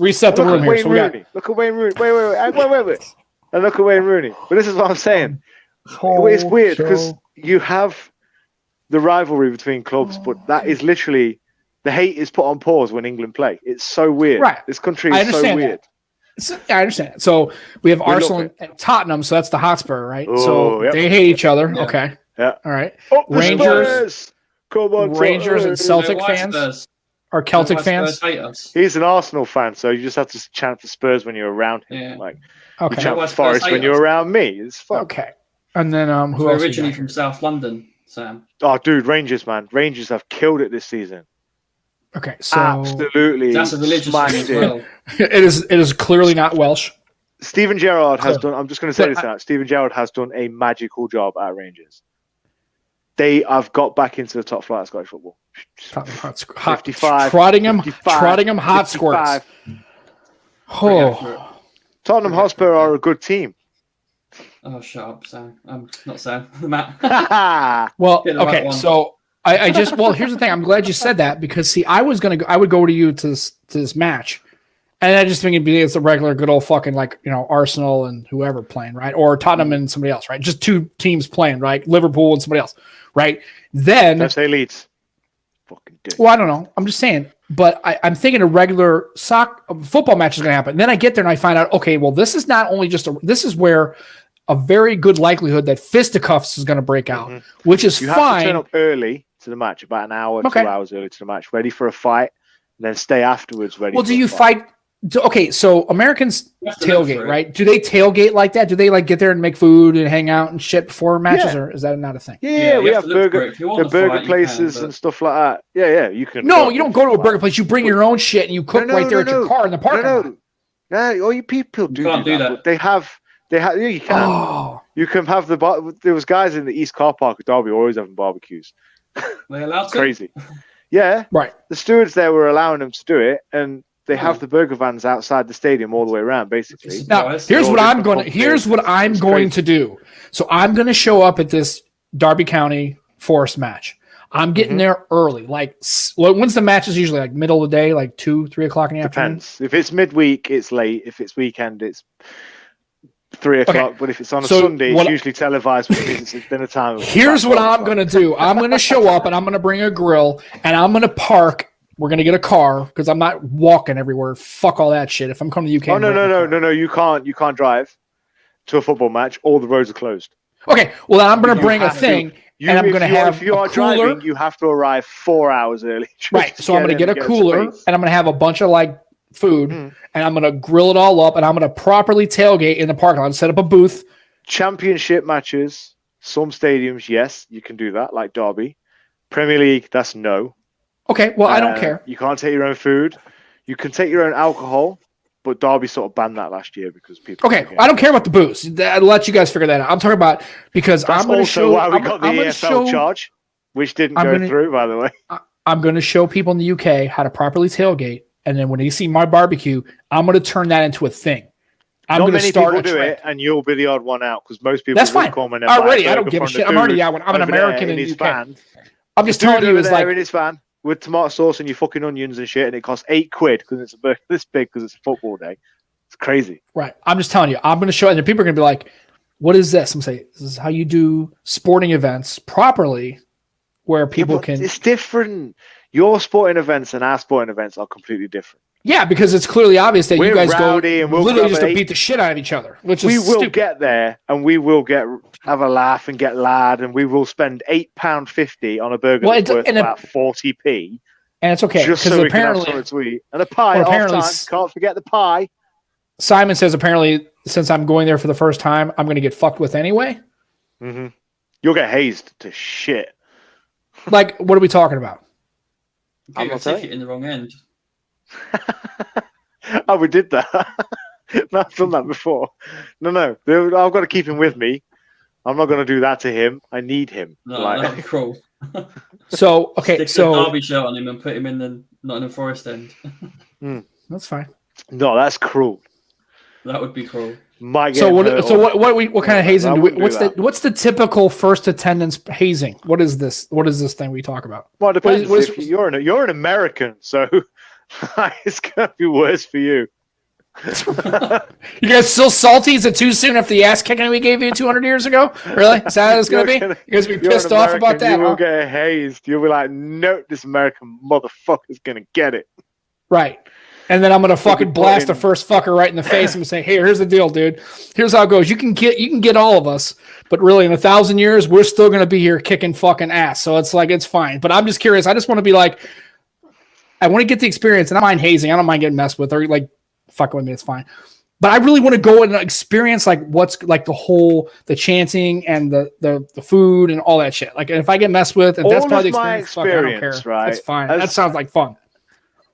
reset the room here. So look at Wayne Rooney. Wait. And look at Wayne Rooney. But this is what I'm saying. It's weird because you have the rivalry between clubs, but that is literally the hate is put on pause when England play. It's so weird. Right. This country is so weird. I understand. So we have Arsenal and Tottenham, so that's the Hotspur, right? They hate each other. Yeah. Okay. Yeah. All right. Oh, Rangers. Come on, Rangers and Celtic fans are Celtic fans. He's an Arsenal fan, so you just have to chant for Spurs when you're around him. Yeah. You chant for Forest when you're around me. It's fun. Okay. And then who else? Originally from South London, Sam. Oh, dude, Rangers, man. Rangers have killed it this season. Okay, so absolutely, that's a religious thing as well. It is clearly not Welsh. Steven Gerrard has done. I'm just going to say this out. Steven Gerrard has done a magical job at Rangers. They have got back into the top flight of Scottish football. 55, Trottingham hot squirts. Oh, Tottenham Hotspur are a good team. Oh, shut up, Sam. Not Sam. Matt. Well, okay, so. I just here's the thing. I'm glad you said that because I would go to you to this match, and I just think it'd be it's a regular good old fucking Arsenal and whoever playing, right, or Tottenham and somebody else, right, just two teams playing, right, Liverpool and somebody else, right. Then that's Leeds. Fucking dick. Well, I don't know. I'm just saying, but I'm thinking a regular football match is going to happen. And then I get there and I find out, okay, well, this is not only this is where a very good likelihood that fisticuffs is going to break out, which is fine. You have to turn up early to the match, about an hour, 2 hours early to the match, ready for a fight, and then stay afterwards ready. Well, do you fight Okay, so Americans You have to look for tailgate, it. right? Do they tailgate like that? Do they like get there and make food and hang out and shit before matches, or is that not a thing? Yeah, you we have have to look for burger, it. If you want the to burger fight, you places can, and stuff like that. Yeah, you can. No, you don't go to a burger place. You bring your own shit and you cook right there at your car in the parking lot. Yeah, all you people You do can't do that. But they have. Yeah, you can. Oh, You can have there was guys in the East car park at Derby always having barbecues. They allowed It's to? crazy. Yeah, right. the stewards there were allowing them to do it, and they have the burger vans outside the stadium all the way around, basically. Now, here's what I'm going to do. So I'm going to show up at this Derby County Forest match. I'm getting there early. Like, when's the match? Is usually like middle of the day, like 2, 3 o'clock in the afternoon. Depends. If it's midweek, it's late. If it's weekend, it's 3 o'clock. Okay. But if it's on a Sunday, it's usually televised because it's dinner time. Here's what I'm going to do. I'm going to show up and I'm going to bring a grill and I'm going to park. We're going to get a car because I'm not walking everywhere. Fuck all that shit. If I'm coming to the UK. No. You can't drive to a football match. All the roads are closed. Okay. Well, then I'm going to bring a thing. And I'm going to have if you are a cooler. driving, you have to arrive 4 hours early. Right. So I'm going to get a cooler and I'm going to have a bunch of like food and I'm going to grill it all up and I'm going to properly tailgate in the parking lot, set up a booth. Championship matches, some stadiums, yes, you can do that, like Derby. Premier League, that's no. Okay, well, I don't care. You can't take your own food. You can take your own alcohol, but Derby sort of banned that last year because people. Okay, I don't care about the booze. I'll let you guys figure that out. I'm talking about because that's I'm going to show. Why we got the EFL charge, which didn't go through, by the way. I'm going to show people in the UK how to properly tailgate, and then when they see my barbecue, I'm going to turn that into a thing. I'm going to start a trend. It, and you'll be the odd one out because most people. That's fine. Already, I don't give a shit. I'm already out. I'm an American in the UK. Van. I'm just telling you, is like in his van with tomato sauce and your fucking onions and shit, and it costs £8 because it's a burger this big because it's a football day. It's crazy. Right. I'm just telling you. I'm going to show it, and people are going to be like, "What is this?" I'm saying, "This is how you do sporting events properly, where people can." It's different. Your sporting events and our sporting events are completely different. Yeah, because it's clearly obvious that you guys go and we'll literally just to beat the shit out of each other, which is stupid. We will get there and we will have a laugh and get lad and we will spend £8.50 on a burger that's worth about 40p. And it's okay just so we can have something to eat. And a pie. Apparently, can't forget the pie. Simon says apparently since I'm going there for the first time, I'm going to get fucked with anyway. Mm-hmm. You'll get hazed to shit. Like, what are we talking about? I'm not taking it in the wrong end. Oh, we did that. No, I've done that before. No. I've got to keep him with me. I'm not going to do that to him. I need him. No, that'd be cruel. So, okay, Stick a Derby shirt on him and put him in the Nottingham Forest end. That's fine. No, that's cruel. That would be cruel. What kind of hazing do we? What's the typical first attendance hazing? What is this? What is this thing we talk about? Well, it depends. You're an American, so it's gonna be worse for you. You guys still salty? Is it too soon after the ass kicking we gave you 200 years ago? Really? Is that how it's gonna be? You guys be pissed off about that? You will get hazed. You'll be like, no, this American motherfucker's gonna get it. Right. And then I'm gonna fucking blast the first fucker right in the face and say, "Hey, here's the deal, dude. Here's how it goes. You can get all of us, but really, in 1,000 years, we're still gonna be here kicking fucking ass. So it's like it's fine. But I'm just curious. I just want to be like, I want to get the experience, and I don't mind hazing. I don't mind getting messed with or like fucking with me. It's fine. But I really want to go and experience like what's like the chanting and the food and all that shit. Like if I get messed with, if that's part of the experience, I don't care. Right? That's fine. That sounds like fun.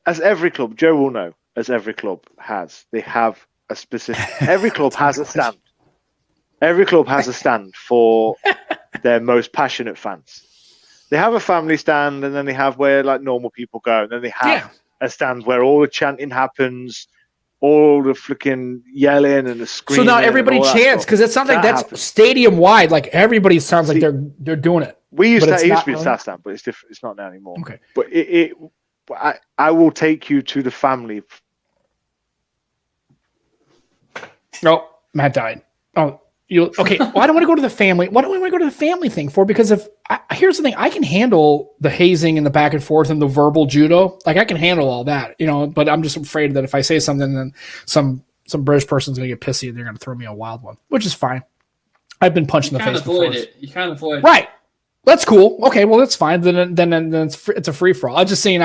As every club, Joe will know, as every club has, they have a specific. Every club has a stand. Every club has a stand for their most passionate fans. They have a family stand, and then they have where like normal people go, and then they have a stand where all the chanting happens, all the freaking yelling and the screaming. So now everybody chants because it sounds like that's stadium wide. Like everybody sounds like they're doing it. We used to be a staff stand, but it's different. It's not now anymore. Okay, but I will take you to the family. No, Matt died. Oh, okay. Well, I don't want to go to the family. What do we want to go to the family thing for? Because here's the thing, I can handle the hazing and the back and forth and the verbal judo. Like I can handle all that, But I'm just afraid that if I say something, then some British person's gonna get pissy and they're gonna throw me a wild one, which is fine. I've been punched in the face before. You can't avoid it. Right. That's cool. Okay, well that's fine. Then it's a free for all. I'm just saying.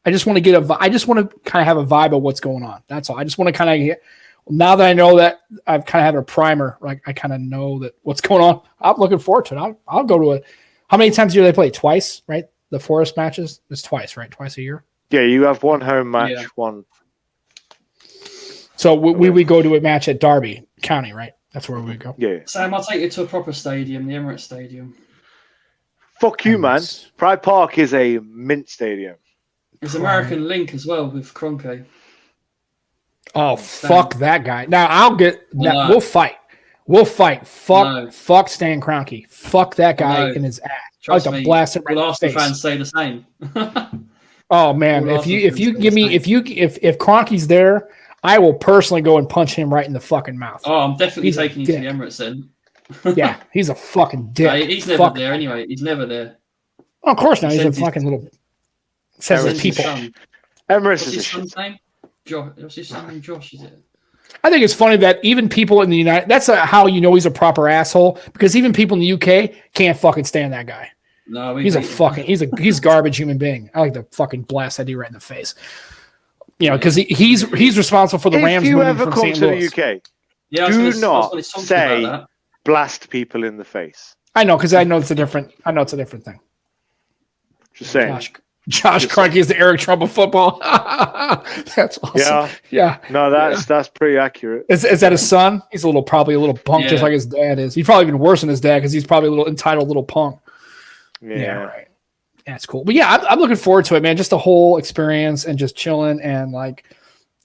I just want to get I just want to kind of have a vibe of what's going on. That's all. I just want to kind of get. Now that I know that I've kind of had a primer, like I kind of know that what's going on. I'm looking forward to it. I'll go to it. How many times a year they play? Twice, right? The Forest matches. It's twice, right? Twice a year. Yeah, you have one home match, one. So we go to a match at Derby County, right? That's where we go. Yeah. Sam, I'll take you to a proper stadium, the Emirates Stadium. Fuck you, man. Pride Park is a mint stadium. There's American Link as well with Kroenke. Oh, fuck that guy. Now I'll get. Now, we'll fight. Fuck Stan Kroenke. Fuck that guy in his ass. Trust I like me. to blast it right We'll in ask the the face. fans say the same. Oh man, if Kroenke's there, I will personally go and punch him right in the fucking mouth. Oh, I'm definitely taking you to the Emirates then. Yeah, he's a fucking dick. He's never there anyway. He's never there. Oh, of course not. He's a fucking little. Says his people. Emirates is his son's name? Josh. What's his son name? Josh, is it? I think it's funny that even people in the United. That's how you know he's a proper asshole, because even people in the UK can't fucking stand that guy. No, he's he's garbage human being. I like to fucking blast that dude right in the face. You know, because he's responsible for the Rams moving from St. Louis. If you ever come to the UK, do not say blast people in the face. I know, because I know it's a different thing. Just saying. Josh Kroenke is the Eric Trump of football. That's awesome. Yeah. No, that's pretty accurate. Is that his son? He's probably a little punk, just like his dad is. He's probably even worse than his dad because he's probably a little entitled little punk. Yeah, right. That's cool. But yeah, I'm looking forward to it, man. Just the whole experience and just chilling and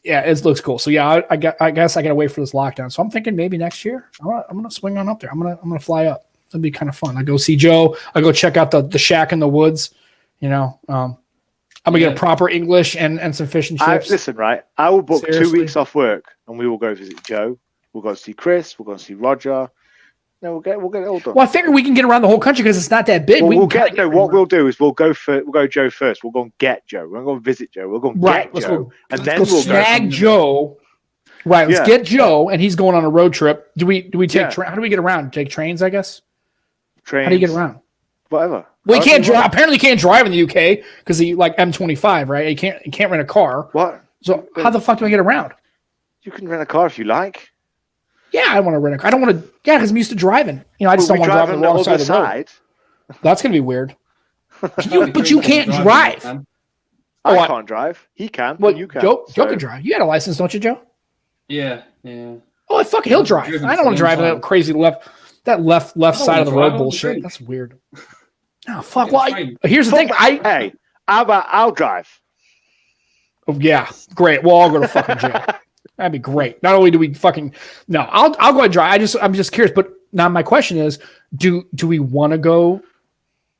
it looks cool. So yeah, I guess I gotta wait for this lockdown. So I'm thinking maybe next year I'm gonna swing on up there. I'm gonna fly up. It'll be kind of fun. I go see Joe. I go check out the shack in the woods. You know, I'm gonna get a proper English and some fish and chips. Listen, right? I will book 2 weeks off work and we will go visit Joe. We'll go see Chris. We'll go see Roger. No, we'll get it all done. Well, I figure we can get around the whole country because it's not that big. What we'll do is we'll go Joe first. We'll go and get Joe. We're going to visit Joe. We're going to get Joe, and then we'll snag Joe. Right, let's get Joe, and he's going on a road trip. Do we take? How do we get around? Take trains, I guess. Trains. How do you get around? Whatever. Well, he can't drive. Apparently, he can't drive in the UK because he M25, right? He can't rent a car. What? So how the fuck do I get around? You can rent a car if you like. Yeah, I want to rent a car. I don't want to. Yeah, because I'm used to driving. You know, I just don't want to drive on the wrong side of the road. That's gonna be weird. But you can't drive. I can't drive. He can. Well, you can. Joe can drive. You got a license, don't you, Joe? Yeah. Oh, fuck, he'll drive. I don't want to drive that crazy left side of the road bullshit. That's weird. Oh fuck. Well, here's the thing. Hey, how about I'll drive? Oh yeah, great. Well, I'll go to fucking jail. That'd be great. Not only do we I'll go ahead and drive. I'm just curious. But now my question is, do we want to go?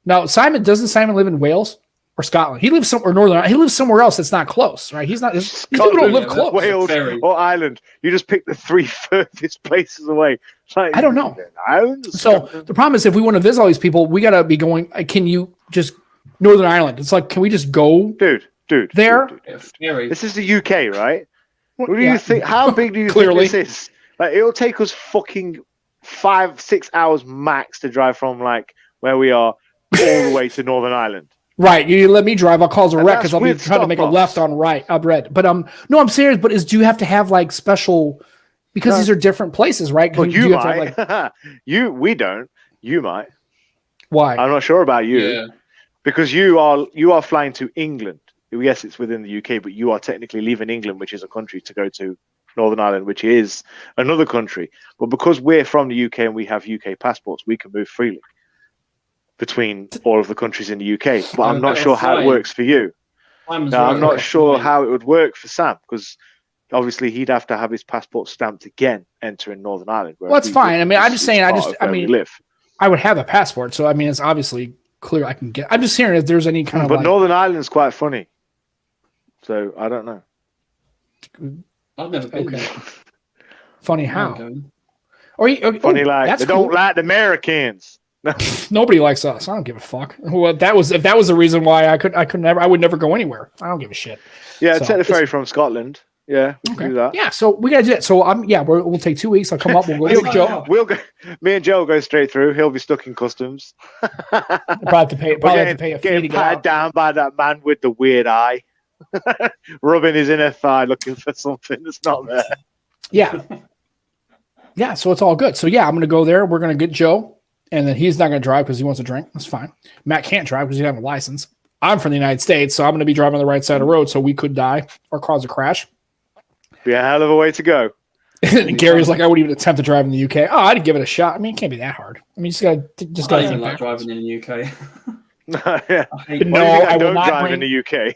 Now, doesn't Simon live in Wales or Scotland? He lives somewhere northern. He lives somewhere else that's not close, right? These people don't live close. Wales or Ireland. You just pick the 3 furthest places away. I don't know. Ireland. So the problem is, if we want to visit all these people, we got to be going. Can you just Northern Ireland? It's like, can we just go, dude? There. Dude. This is the UK, right? What do you think? How big do you think this is? It'll take us fucking 5-6 hours max to drive from where we are all the way to Northern Ireland. Right, you let me drive. I'll cause a wreck because I'll be trying to make a left on right. I've read, but no, I'm serious. But do you have to have special? Because these are different places, right? Well, you might. We don't. You might. Why? I'm not sure about you. Because you are flying to England. Yes, it's within the UK, but you are technically leaving England, which is a country, to go to Northern Ireland, which is another country. But because we're from the UK and we have UK passports, we can move freely between all of the countries in the UK. But I'm not sure how it works for you. I'm not sure how it would work for Sam, because obviously he'd have to have his passport stamped again entering Northern Ireland. Well, that's fine. I mean, I'm just saying, I would have a passport. So, I mean, it's obviously clear I can get. I'm just hearing if there's any kind of. But Northern Ireland's quite funny. So, I don't know. I've never been there. Funny how? Funny they don't like the Americans. Nobody likes us. I don't give a fuck. Well, if that was the reason why I would never go anywhere. I don't give a shit. Yeah, take the ferry from Scotland. Yeah, we can do that. Yeah, so we gotta do that. So we'll take 2 weeks. I'll come up. We'll go. Joe. Me and Joe will go straight through. He'll be stuck in customs. Probably have to pay a fee to getting patted down by that man with the weird eye. rubbing his inner thigh, looking for something that's not there. Yeah. Yeah, so it's all good. So yeah, I'm going to go there. We're going to get Joe, and then he's not going to drive because he wants to drink. That's fine. Matt can't drive because he doesn't have a license. I'm from the United States, so I'm going to be driving on the right side of the road, so we could die or cause a crash. Be a hell of a way to go. And Gary's like, I wouldn't even attempt to drive in the UK. Oh, I'd give it a shot. I mean, it can't be that hard. I mean, you just got to think like driving in the UK. Yeah. I will not drive in the UK.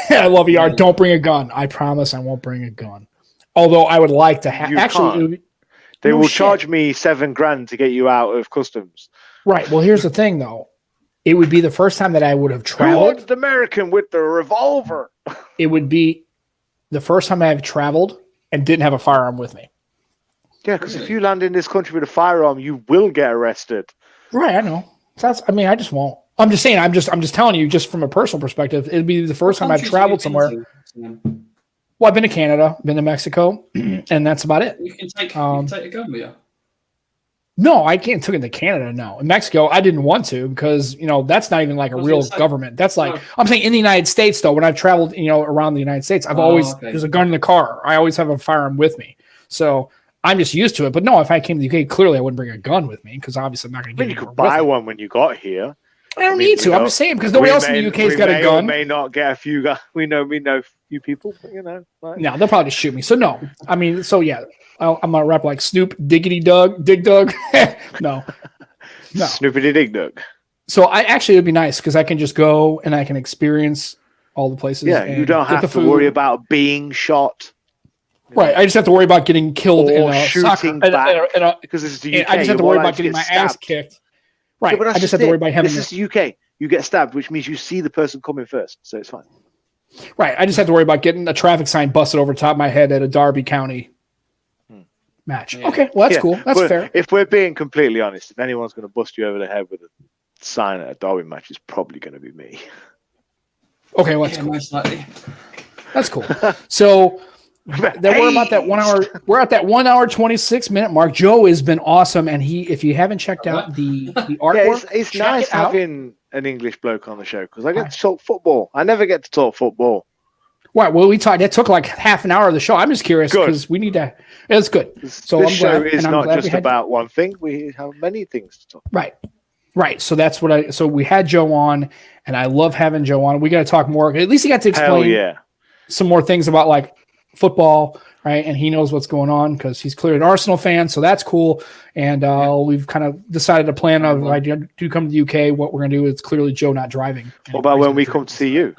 I love ER. Don't bring a gun. I promise I won't bring a gun. Although I would like to have. Actually, they will charge me $7,000 to get you out of customs. Right. Well, here's the thing, though. It would be the first time that I would have traveled. The American with the revolver. It would be the first time I've traveled and didn't have a firearm with me. Yeah, because if you land in this country with a firearm, you will get arrested. Right. I know. I just won't. I'm just saying. I'm just telling you, just from a personal perspective, it'd be the first time I've traveled somewhere. Well, I've been to Canada, been to Mexico, and that's about it. You can take a gun with you. No, I can't take it to Canada. No, in Mexico, I didn't want to because that's not even like a real government. That's like I'm saying in the United States though. When I've traveled, around the United States, I've always there's a gun in the car. I always have a firearm with me, so I'm just used to it. But no, if I came to the UK, clearly I wouldn't bring a gun with me because obviously I'm not going to get. You could buy one when you got here. I don't need to. I'm just saying because nobody else in the UK's got a gun. We may not get a few guys. We know a few people. But, no, they'll probably just shoot me. So no, I mean, so yeah. I'm gonna rap like Snoop, Diggity Doug, Dig Dug. no, Snoopity Dig Dug. So it'd be nice because I can just go and I can experience all the places. Yeah, you don't have to worry about being shot. Right, I just have to worry about getting killed or in a shooting soccer, back because this is the UK. I just have to worry about getting my ass kicked. Right, yeah, I just have to worry about having. This is the UK. You get stabbed, which means you see the person coming first, so it's fine. Right, I just have to worry about getting a traffic sign busted over top of my head at a Derby County match. Yeah. Okay, well that's cool. That's fair. If we're being completely honest, if anyone's going to bust you over the head with a sign at a Derby match, it's probably going to be me. Okay, well, that's cool. Most likely. That's cool. So then we're about that 1 hour. We're at that 1 hour 26-minute mark. Joe has been awesome, and if you haven't checked out the artwork, it's nice having an English bloke on the show because I get to talk football. I never get to talk football. Right. Well, we talked. That took like half an hour of the show. I'm just curious because we need to. It's good. So this show is not just about one thing. We have many things to talk about. Right. So that's what So we had Joe on, and I love having Joe on. We got to talk more. At least he got to explain some more things about like football, right? And he knows what's going on because he's clearly an Arsenal fan, so that's cool. And we've kind of decided to plan of I do come to the UK. What we're going to do is clearly Joe not driving. What about when we come to see you?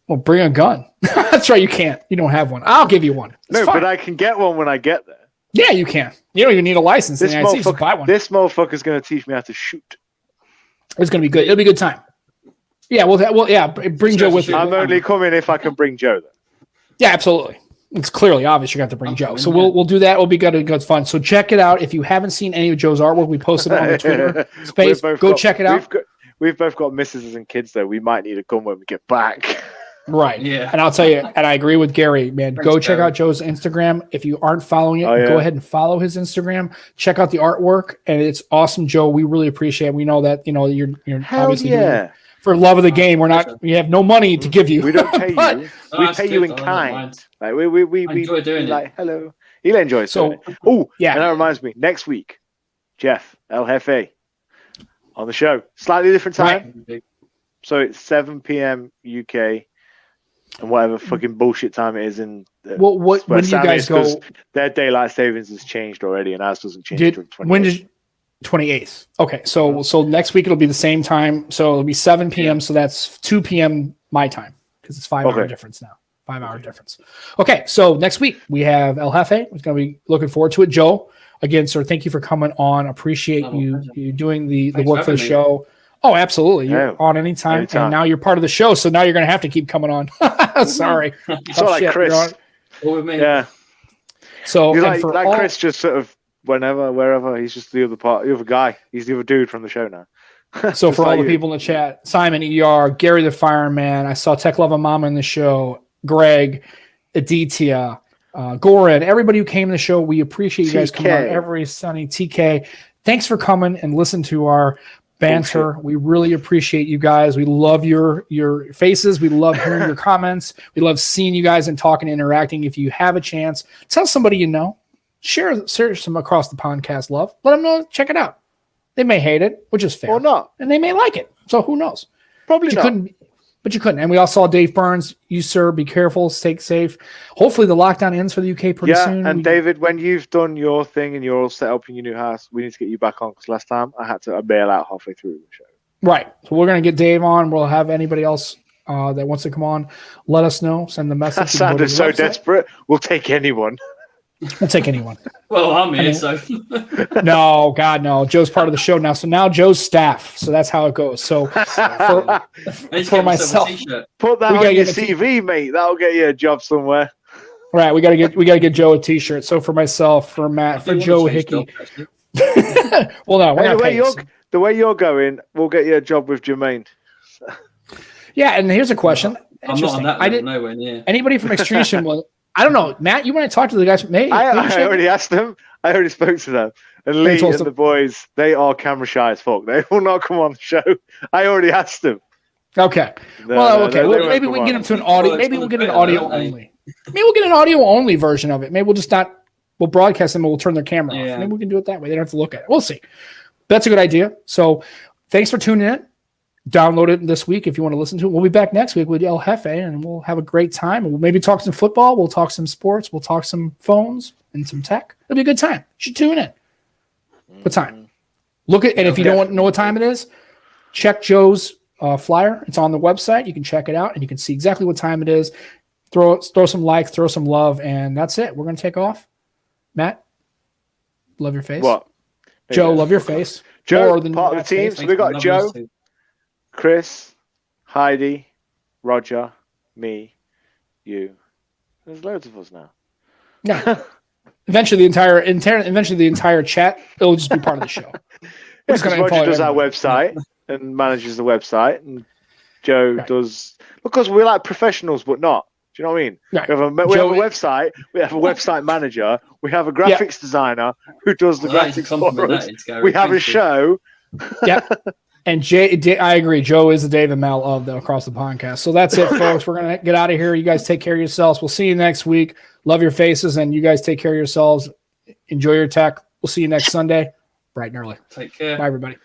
Well, bring a gun. That's right. You can't. You don't have one. I'll give you one. No, but I can get one when I get there. Yeah, you can. You don't even need a license in the United States to buy one. This motherfucker's going to teach me how to shoot. It's going to be good. It'll be a good time. Yeah, bring Joe with you. I'm only coming if I can bring Joe, though. Yeah, absolutely. It's clearly obvious you got to bring Joe. So we'll do that. It'll be good. It's fun. So check it out. If you haven't seen any of Joe's artwork, we posted it on the Twitter space. Go check it out. We've both got missuses and kids, though. We might need a gun when we get back. Right. Yeah. And I'll tell you, and I agree with Gary, man. Go check out Joe's Instagram. If you aren't following it, go ahead and follow his Instagram. Check out the artwork, and it's awesome, Joe. We really appreciate it. We know that you're obviously doing it for love of the game. We have no money to give you. We don't pay you. We pay you in kind. Like we enjoy doing it. Hello. He'll enjoy it. So and that reminds me, next week, Jeff El Jefe on the show. Slightly different time. Right. So it's 7 p.m. UK. And whatever fucking bullshit time it is in. When do you guys go? Their daylight savings has changed already, and ours doesn't change until 28th. When did 28th? Okay, so next week it'll be the same time. So it'll be 7 p.m. So that's 2 p.m. my time because it's 5 hour difference now. 5 hour difference. Okay, so next week we have El Jefe. We're going to be looking forward to it. Joe, again, sir, thank you for coming on. Appreciate you doing the work for the show. Oh, absolutely. You're on anytime. And now you're part of the show, so now you're going to have to keep coming on. Sorry. It's not like Chris. Yeah. So like Chris just sort of wherever, he's just the other guy. He's the other dude from the show now. So for all the people in the chat, Simon ER, Gary the Fireman, I saw Tech Love and Mama in the show, Greg, Aditya, Goran, everybody who came to the show, we appreciate you guys coming on every Sunday. TK, thanks for coming and listen to our banter. Bullshit. We really appreciate you guys. We love your faces. We love hearing your comments. We love seeing you guys and talking and interacting. If you have a chance, tell somebody you know. Share some across the podcast love. Let them know. Check it out. They may hate it, which is fair. Or not. And they may like it. So who knows? Probably not. But you couldn't. And we all saw Dave Burns. You, sir, be careful. Stay safe. Hopefully the lockdown ends for the UK pretty soon. Yeah, and David, when you've done your thing and you're all set up in your new house, we need to get you back on because last time I had to bail out halfway through the show. Right. So we're going to get Dave on. We'll have anybody else that wants to come on. Let us know. Send the message. That sounded so desperate. We'll take anyone. We'll take anyone. Well, I'm here, so. No, God, no. Joe's part of the show now. So now Joe's staff. So that's how it goes. So for myself, put that on your CV, mate. That'll get you a job somewhere. Right. We gotta get Joe a t-shirt. So for myself, for Matt, for Joe Hickey. Well, no, the way you're going, we'll get you a job with Jermaine. Yeah, and here's a question. I'm not on that level, nowhere near. Anybody from Extreme will. I don't know, Matt. You want to talk to the guys? I already asked them. I already spoke to them. And Lee and the boys, they are camera shy as fuck. They will not come on the show. I already asked them. Okay. Maybe we can get them to an audio. Maybe we'll get an audio only. Maybe we'll get an audio only version of it. Maybe we'll just not. We'll broadcast them and we'll turn their camera off. Maybe we can do it that way. They don't have to look at it. We'll see. That's a good idea. So thanks for tuning in. Download it this week if you want to listen to it. We'll be back next week with El Jefe, and we'll have a great time. We'll maybe talk some football. We'll talk some sports. We'll talk some phones and some tech. It'll be a good time. You should tune in. Good time. And if you don't know what time it is, check Joe's flyer. It's on the website. You can check it out, and you can see exactly what time it is. Throw some likes, throw some love, and that's it. We're going to take off. Matt, love your face. What? Joe, love your face. Joe, part of the team. So we got Joe, Chris, Heidi, Roger, me, you. There's loads of us now. Yeah. Eventually the entire chat, it'll just be part of the show. Roger does our website and manages the website, and Joe does, because we're like professionals, but not. Do you know what I mean? Right. We have a website. We have a website manager. We have a graphics designer who does the graphics for us. We have a show. Yeah. And I agree. Joe is the Dave and Mal of the Across the Pondcast. So that's it, folks. We're going to get out of here. You guys take care of yourselves. We'll see you next week. Love your faces, and you guys take care of yourselves. Enjoy your tech. We'll see you next Sunday, bright and early. Take care. Bye, everybody.